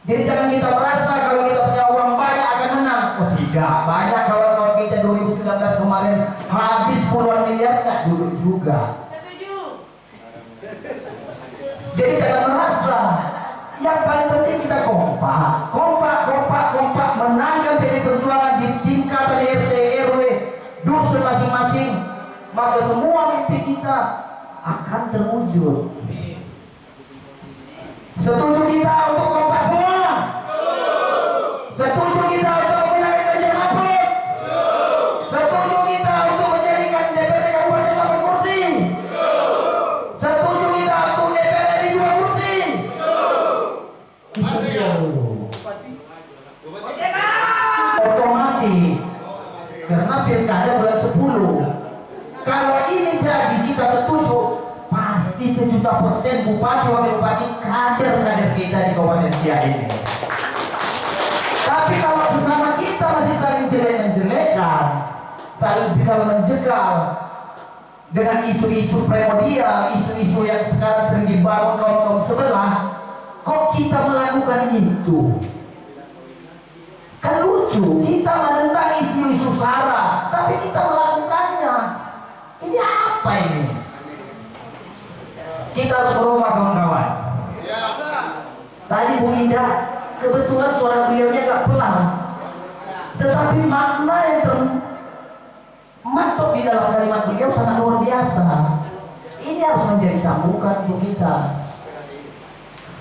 [SPEAKER 9] Jadi jangan kita merasa kalau kita punya uang banyak akan menang. Oh tidak, banyak kawan-kawan kita 2019 kemarin habis puluhan miliar nggak duduk juga. Jadi jangan merasa. Yang paling penting kita kompak, menangkan PDI Perjuangan di tingkatan RT RW dusun masing-masing, maka semua mimpi kita akan terwujud. Setuju kita untuk kompak semua? Setuju kita untuk memiliki kerja maput? Setuju kita untuk menjadikan DPRD Kabupaten 8 kursi? Setuju kita untuk DPRD 2 kursi? Itu dia dulu. Otomatis, karena pilkada bulan 10. Kalau ini jadi kita setuju, pasti 1.000.000% bupati wakil bupati kader-kader kita di Kabupaten Siak ini. Tapi kalau sesama kita masih saling jelek-menjelekan, saling jegal-menjegal dengan isu-isu primordial, isu-isu yang sekarang sering dibangun kaum-kaum sebelah, kok kita melakukan itu? Kan lucu, kita menentang isu-isu sara, tapi kita melakukannya. Ini apa ini? Kita harus berubah kawan-kawan. Tadi Bu Indah, kebetulan suara beliaunya agak pelan, tetapi makna yang termaktub di dalam kalimat beliau sangat luar biasa. Ini harus menjadi cambukan untuk kita.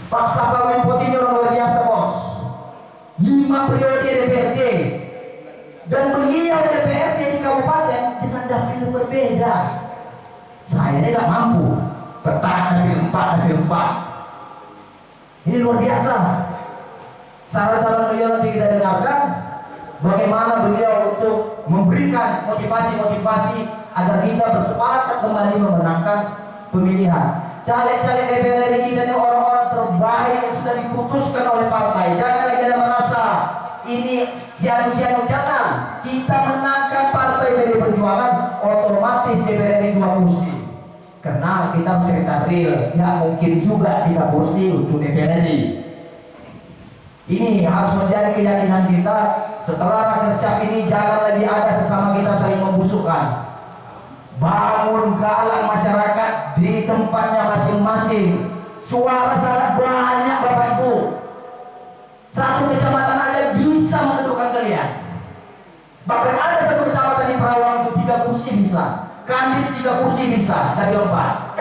[SPEAKER 9] Pak Saparwen Pot ini orang luar biasa, bos. 5 periode DPRD, dan beliau DPRD di kabupaten dengan dapil berbeda. Saya ini gak mampu bertahan dapil 4. Ini luar biasa. Saran-saran beliau nanti kita dengarkan, bagaimana beliau untuk memberikan motivasi-motivasi agar kita bersepakat kembali memenangkan pemilihan. Caleg-caleg DPRD kita ini orang-orang terbaik yang sudah diputuskan oleh partai. Jangan lagi ada merasa ini sianu-sianu, jangan. Kita menangkan partai PDI Perjuangan, otomatis DPRD 2 kursi. Karena kita harus cerita real, nggak mungkin juga 3 kursi untuk DPRD. Ini harus menjadi keyakinan kita. Setelah rakercap ini, jangan lagi ada sesama kita saling membusukkan. Bangun galang masyarakat di tempatnya masing-masing. Suara sangat banyak Bapak Ibu. Satu kecamatan aja bisa kursi bisa, Kadis 3 kursi bisa, tapi 4.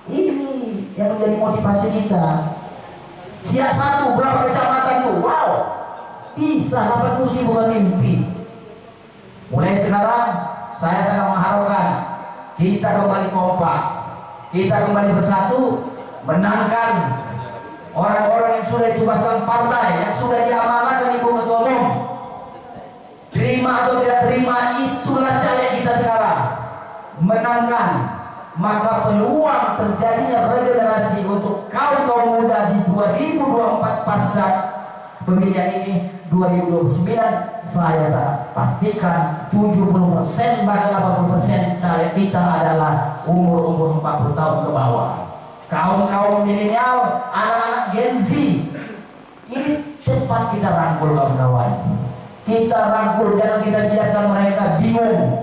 [SPEAKER 9] Ini yang menjadi motivasi kita. Siap 1 berapa kecamatan tuh? Wow, bisa 8 kursi bukan mimpi. Mulai sekarang saya sangat mengharapkan kita kembali kompak, kita kembali bersatu, menangkan orang-orang yang sudah ditugaskan partai, yang sudah diamanahkan Ibu Ketua Umum. Terima atau tidak terima, itulah caleg kita sekarang. Menangkan, maka peluang terjadinya regenerasi untuk kaum muda di 2024 pasca pemilihan ini 2029, saya pastikan 70% bahkan 80% caleg kita adalah umur 40 tahun ke bawah. Kaum milenial, anak-anak Gen Z, ini cepat kita rangkul kawan-kawan. Kita rangkul, jangan kita biarkan mereka bingung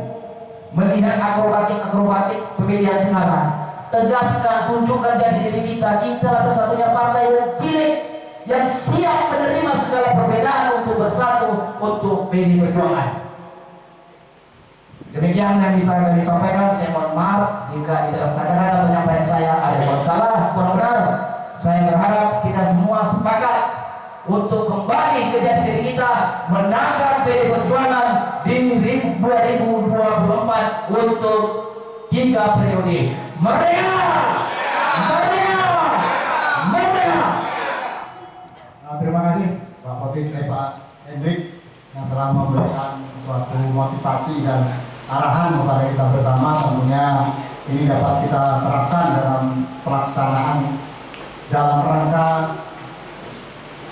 [SPEAKER 9] melihat akrobatik pemilihan sekarang. Tegaskan, tunjukkan jati diri kita. Kita satu-satunya partai yang cilik yang siap menerima segala perbedaan untuk bersatu untuk PDI Perjuangan. Demikian yang bisa kami sampaikan. Saya mohon maaf jika di dalam kata-kata penyampaian saya ada yang salah, kurang benar. Saya berharap kita semua sepakat untuk kembali ke jati diri kita, menangkan PDI Perjuangan di 2024 untuk 3 periode. Merdeka! Merdeka! Merdeka!
[SPEAKER 7] Terima kasih Pak Kodim, Pak Hendrik yang telah memberikan suatu motivasi dan arahan kepada kita bersama. Tentunya ini dapat kita terapkan dalam pelaksanaan dalam rangka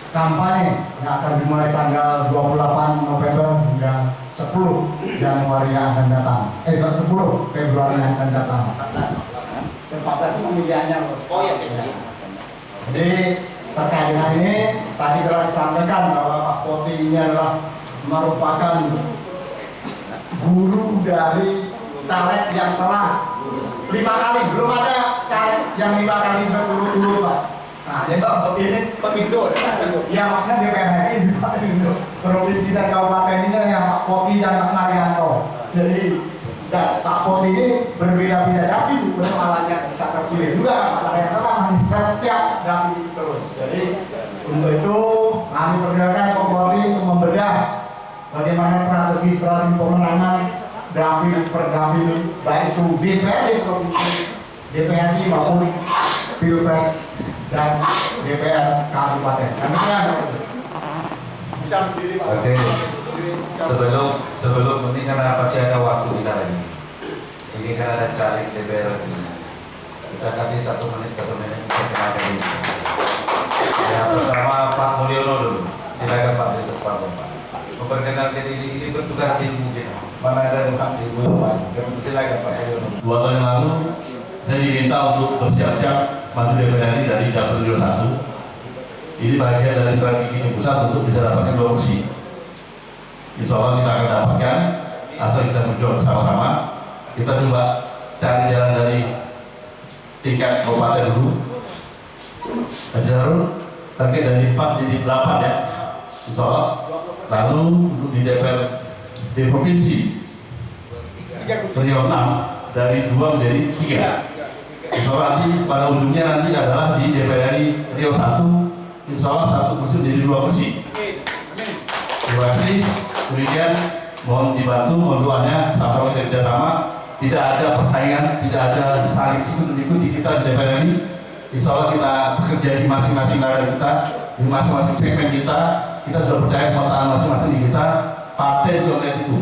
[SPEAKER 7] kampanye yang akan dimulai tanggal 28 November hingga 10 Januari yang akan datang. 10 Februari yang akan datang. 14 itu pemilihannya. Oh ya, saya. Jadi terkait dengan ini tadi telah disampaikan bahwa Pak Poti ini adalah merupakan guru dari caleg yang telah 5 kali, belum ada caleg yang 5 kali berturut-turut Pak. Nah, jadi Pak Poti ini pemimpin. Ya makanya DPR RI itu provinsi dan kabupaten ini yang Pak Poti dan Pak Marianto. Jadi Pak Poti ini berbeda-beda dapil persoalannya, bisa terpilih juga Pak Marianto kan masih setiap dapil terus. Jadi untuk itu kami persilakan Pak Polri untuk membedah bagaimana strategi pemenangan dapil per dapil, baik itu DPRD provinsi, DPRD maupun Pilpres dan DPR kabupaten. Bisa berdiri Pak.
[SPEAKER 8] Oke. Sebelum ini karena pasti ada waktu kita lagi. Sini kan ada caleg DPR ini. Kita kasih 1 menit kita kenalkan ini. Ya, bersama Pak Mulyono dulu. Silakan Pak Ditas Pak. Memperkenalkan ini bertukar ilmu kita. Mana ada tentang ilmu yang baik. Silakan Pak Mulyono.
[SPEAKER 10] 2 tahun yang lalu saya diminta untuk bersiap-siap maju DPR RI dari dapil 1. Ini bagian dari strategi tim pusat untuk bisa dapatkan 2 kursi. Insya Allah kita akan dapatkan asal kita berjuang bersama-sama. Kita coba cari jalan dari tingkat kabupaten dulu. Haji Harun target dari 4 jadi 8 ya, insya Allah. Lalu untuk di DPR di provinsi Riau 6 dari 2 menjadi 3. Insya Allah nanti pada ujungnya nanti adalah di DPR RI Riau 1, insya Allah 1 kursi menjadi 2 kursi. Terima kasih. Demikian mohon dibantu, mohon doanya sama-sama kerja sama. Tidak ada persaingan, tidak ada saling sikut-sikut di kita di DPR RI. Insya Allah kita bekerja di masing-masing daerah kita, di masing-masing segmen kita. Kita sudah percaya pemerintahan masing-masing di kita. Partai juga melihat itu.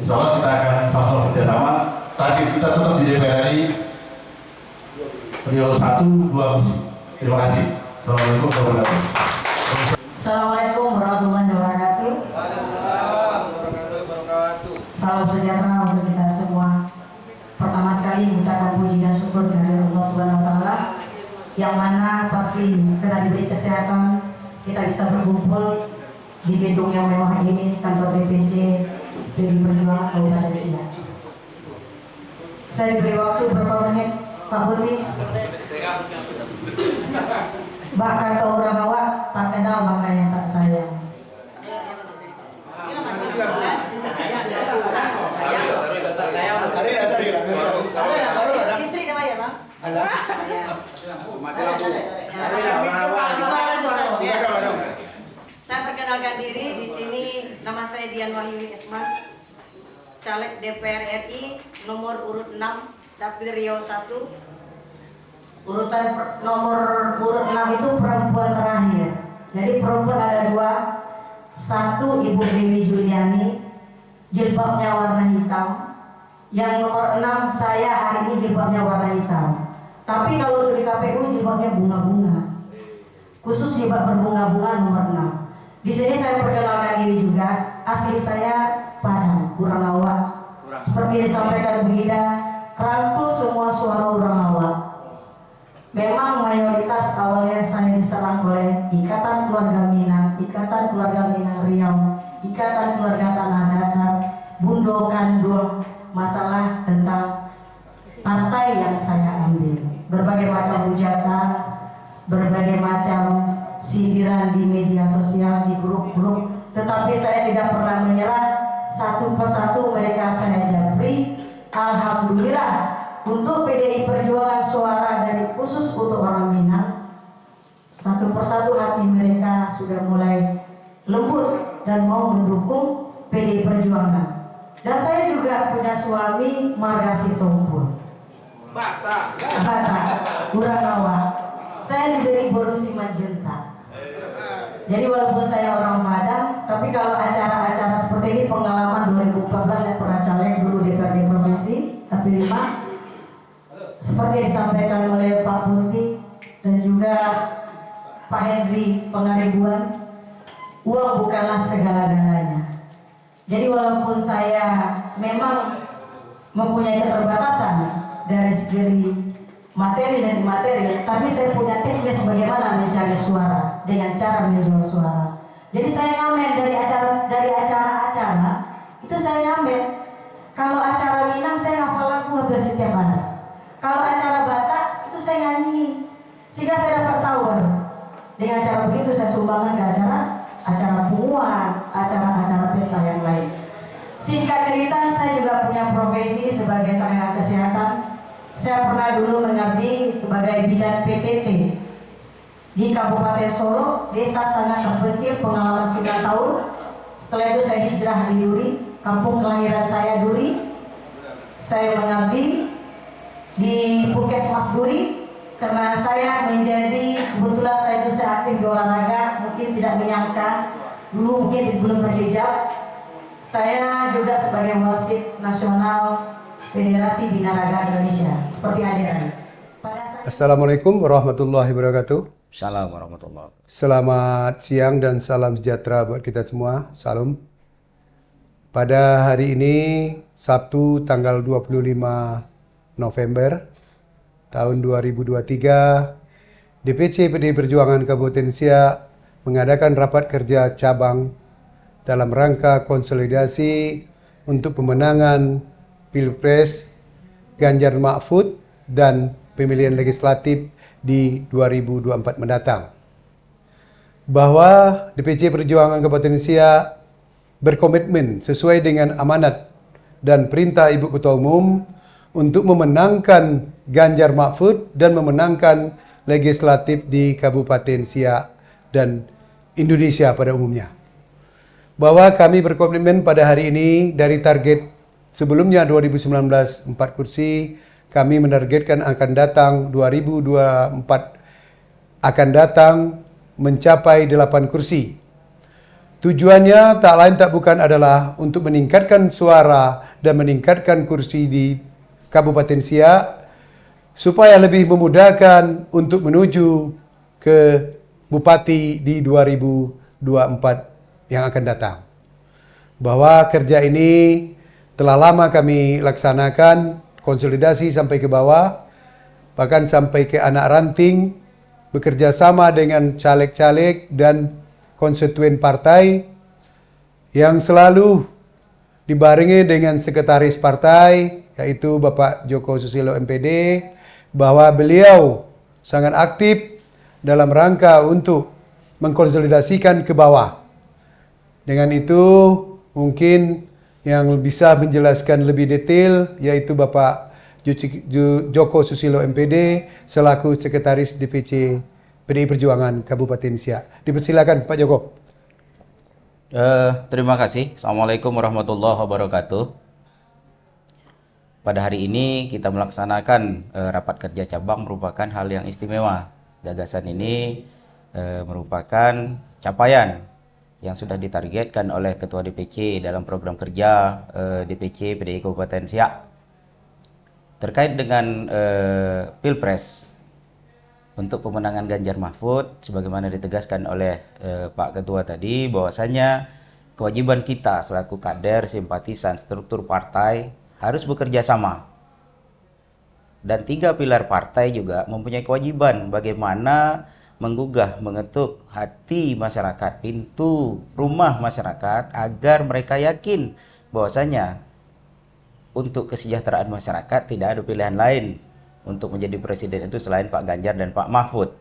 [SPEAKER 10] Insya Allah kita akan sama-sama kerja sama. Target kita tetap di DPR RI Riau 1, 2 kursi. Terima kasih. Assalamualaikum warahmatullahi wabarakatuh.
[SPEAKER 6] Assalamualaikum warahmatullahi wabarakatuh. Salam sejahtera untuk kita semua. Pertama sekali ucapan puji dan syukur kehadirat Allah Subhanahu wa taala yang mana pasti karena diberi kesehatan kita bisa berkumpul di gedung yang mewah ini, kantor DPC PDI Perjuangan Kabupaten Siak. Saya diberi waktu berapa menit Pak Putih? Bahkan ke orang awak tak kenal maka yang tak sayang. memperkenalkan diri, di sini nama saya Dian Wahyuni Esma, caleg DPR RI nomor urut 6, Dapil Riau 1. Urutan nomor urut 6 itu perempuan terakhir. Jadi perempuan ada 2. 1 Ibu Dewi Juliani, jilbabnya warna hitam. Yang nomor 6 saya hari ini jilbabnya warna hitam. Tapi kalau untuk di KPU jilbabnya bunga-bunga. Khusus jilbab berbunga-bunga nomor 6. Di sini saya perkenalkan diri juga. Asli saya Padang, Urang-Awak. Seperti disampaikan Bu Ida, rangkul semua suara Urang-Awak. Memang mayoritas awalnya saya diserang oleh Ikatan Keluarga Minang, Ikatan Keluarga Minang Riau, Ikatan Keluarga Tanah Datar, Bundokan Dong, masalah tentang partai yang saya ambil. Berbagai macam hujatan, berbagai macam sindiran di media sosial, di grup-grup, tetapi saya tidak pernah menyerah. Satu persatu mereka saya japri. Alhamdulillah, untuk PDI Perjuangan suara dari khusus untuk orang Minang, satu persatu hati mereka sudah mulai lembut dan mau mendukung PDI Perjuangan. Dan saya juga punya suami marga Sitompul, Batak, Urang-Awak. Saya diberi boru Simanjuntak. Jadi walaupun saya orang Padang, tapi kalau acara-acara seperti ini, pengalaman 2014 saya pernah caleg dulu DPRD Provinsi Dapil 5. Seperti disampaikan oleh Pak Putih dan juga Pak Henry Pengaribuan, uang bukanlah segala-galanya. Jadi walaupun saya memang mempunyai keterbatasan dari segi materi dan imateri, tapi saya punya teknis bagaimana mencari suara dengan cara menjual suara. Jadi saya ngamen dari acara-acara itu saya ngamen. Kalau acara Minang saya hafal lagu hampir setiap hari. Kalau acara Batak itu saya nyanyi, sehingga saya dapat sahur. Dengan cara begitu saya sumbangkan ke acara punguan, acara-acara pesta yang lain. Singkat cerita, saya juga punya profesi sebagai tenaga kesehatan. Saya pernah dulu mengabdi sebagai bidan PTT di Kabupaten Solo, desa sangat terpencil, pengalaman 9 tahun. Setelah itu saya hijrah di Duri, kampung kelahiran saya Duri. Saya mengabdi di Puskesmas Duri karena saya menjadi, kebetulan saya itu aktif di olahraga, mungkin tidak menyangka, dulu mungkin belum berhijab. Saya juga sebagai wasit nasional Federasi Binaraga Indonesia, seperti Adiran.
[SPEAKER 2] Assalamualaikum warahmatullahi wabarakatuh.
[SPEAKER 11] Assalamualaikum warahmatullahi wabarakatuh.
[SPEAKER 2] Selamat siang dan salam sejahtera buat kita semua. Salam. Pada hari ini, Sabtu tanggal 25 November tahun 2023, DPC PDI Perjuangan Kabupaten Siak mengadakan rapat kerja cabang dalam rangka konsolidasi untuk pemenangan Pilpres Ganjar Mahfud dan pemilihan legislatif di 2024 mendatang. Bahwa DPC Perjuangan Kabupaten Siak berkomitmen sesuai dengan amanat dan perintah Ibu Ketua Umum untuk memenangkan Ganjar Mahfud dan memenangkan legislatif di Kabupaten Siak dan Indonesia pada umumnya. Bahwa kami berkomitmen pada hari ini dari target sebelumnya 2019 4 kursi, kami menargetkan akan datang 2024 akan datang mencapai 8 kursi. Tujuannya tak lain tak bukan adalah untuk meningkatkan suara dan meningkatkan kursi di Kabupaten Siak supaya lebih memudahkan untuk menuju ke Bupati di 2024 yang akan datang. Bahwa kerja ini telah lama kami laksanakan, konsolidasi sampai ke bawah, bahkan sampai ke anak ranting, bekerja sama dengan caleg-caleg dan konstituen partai yang selalu dibarengi dengan sekretaris partai, yaitu Bapak Joko Susilo MPD, bahwa beliau sangat aktif dalam rangka untuk mengkonsolidasikan ke bawah. Dengan itu mungkin yang bisa menjelaskan lebih detail yaitu Bapak Joko Susilo MPD selaku Sekretaris DPC PDI Perjuangan Kabupaten Siak. Dipersilakan Pak Joko.
[SPEAKER 11] Terima kasih. Assalamualaikum warahmatullahi wabarakatuh. Pada hari ini kita melaksanakan rapat kerja cabang merupakan hal yang istimewa. Gagasan ini merupakan capaian yang sudah ditargetkan oleh Ketua DPC dalam program kerja DPC PDI Kabupaten Siak. Terkait dengan Pilpres untuk pemenangan Ganjar Mahfud, sebagaimana ditegaskan oleh Pak Ketua tadi, bahwasanya kewajiban kita selaku kader, simpatisan, struktur partai harus bekerja sama. Dan 3 pilar partai juga mempunyai kewajiban bagaimana menggugah, mengetuk hati masyarakat, pintu rumah masyarakat, agar mereka yakin bahwasanya untuk kesejahteraan masyarakat tidak ada pilihan lain untuk menjadi presiden itu selain Pak Ganjar dan Pak Mahfud.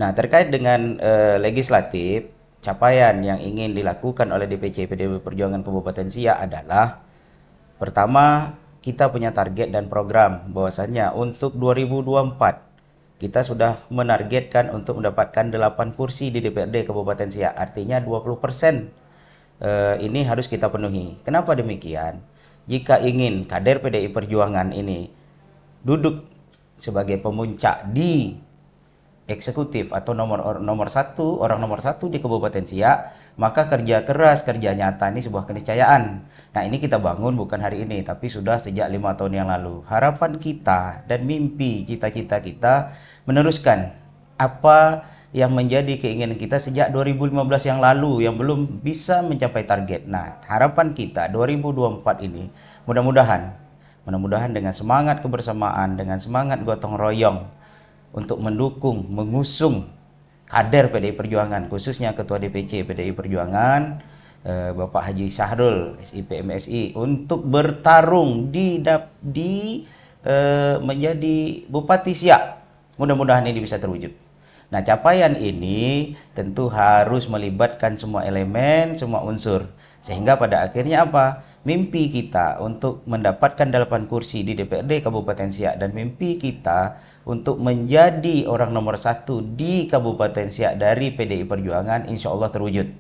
[SPEAKER 11] Nah, terkait dengan legislatif, capaian yang ingin dilakukan oleh DPC PDI Perjuangan Kabupaten Siak adalah pertama, kita punya target dan program bahwasanya untuk 2024 kita sudah menargetkan untuk mendapatkan 8 kursi di DPRD Kabupaten Siak, artinya 20% ini harus kita penuhi. Kenapa demikian? Jika ingin kader PDI Perjuangan ini duduk sebagai pemuncak di eksekutif atau orang nomor satu di Kabupaten Siak, maka kerja keras, kerja nyata ini sebuah keniscayaan. Nah, ini kita bangun bukan hari ini, tapi sudah sejak 5 tahun yang lalu. Harapan kita dan mimpi, cita-cita kita meneruskan apa yang menjadi keinginan kita sejak 2015 yang lalu yang belum bisa mencapai target. Nah, harapan kita 2024 ini mudah-mudahan dengan semangat kebersamaan, dengan semangat gotong royong untuk mendukung, mengusung kader PDI Perjuangan, khususnya Ketua DPC PDI Perjuangan Bapak Haji Syahrul SIP MSI, untuk bertarung menjadi Bupati Siak. Mudah-mudahan ini bisa terwujud. Nah, capaian ini tentu harus melibatkan semua elemen, semua unsur, sehingga pada akhirnya apa? Mimpi kita untuk mendapatkan 8 kursi di DPRD Kabupaten Siak dan mimpi kita untuk menjadi orang nomor 1 di Kabupaten Siak dari PDI Perjuangan insya Allah terwujud.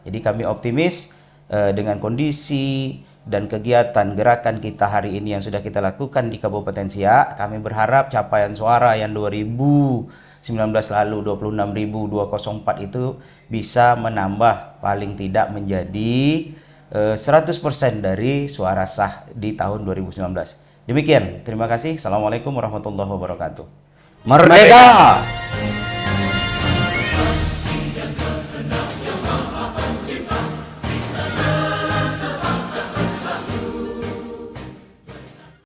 [SPEAKER 11] Jadi kami optimis dengan kondisi dan kegiatan gerakan kita hari ini yang sudah kita lakukan di Kabupaten Siak. Kami berharap capaian suara yang 2019 lalu 26.204 itu bisa menambah paling tidak menjadi 100% dari suara sah di tahun 2019. Demikian, terima kasih. Assalamualaikum warahmatullahi wabarakatuh. Merdeka!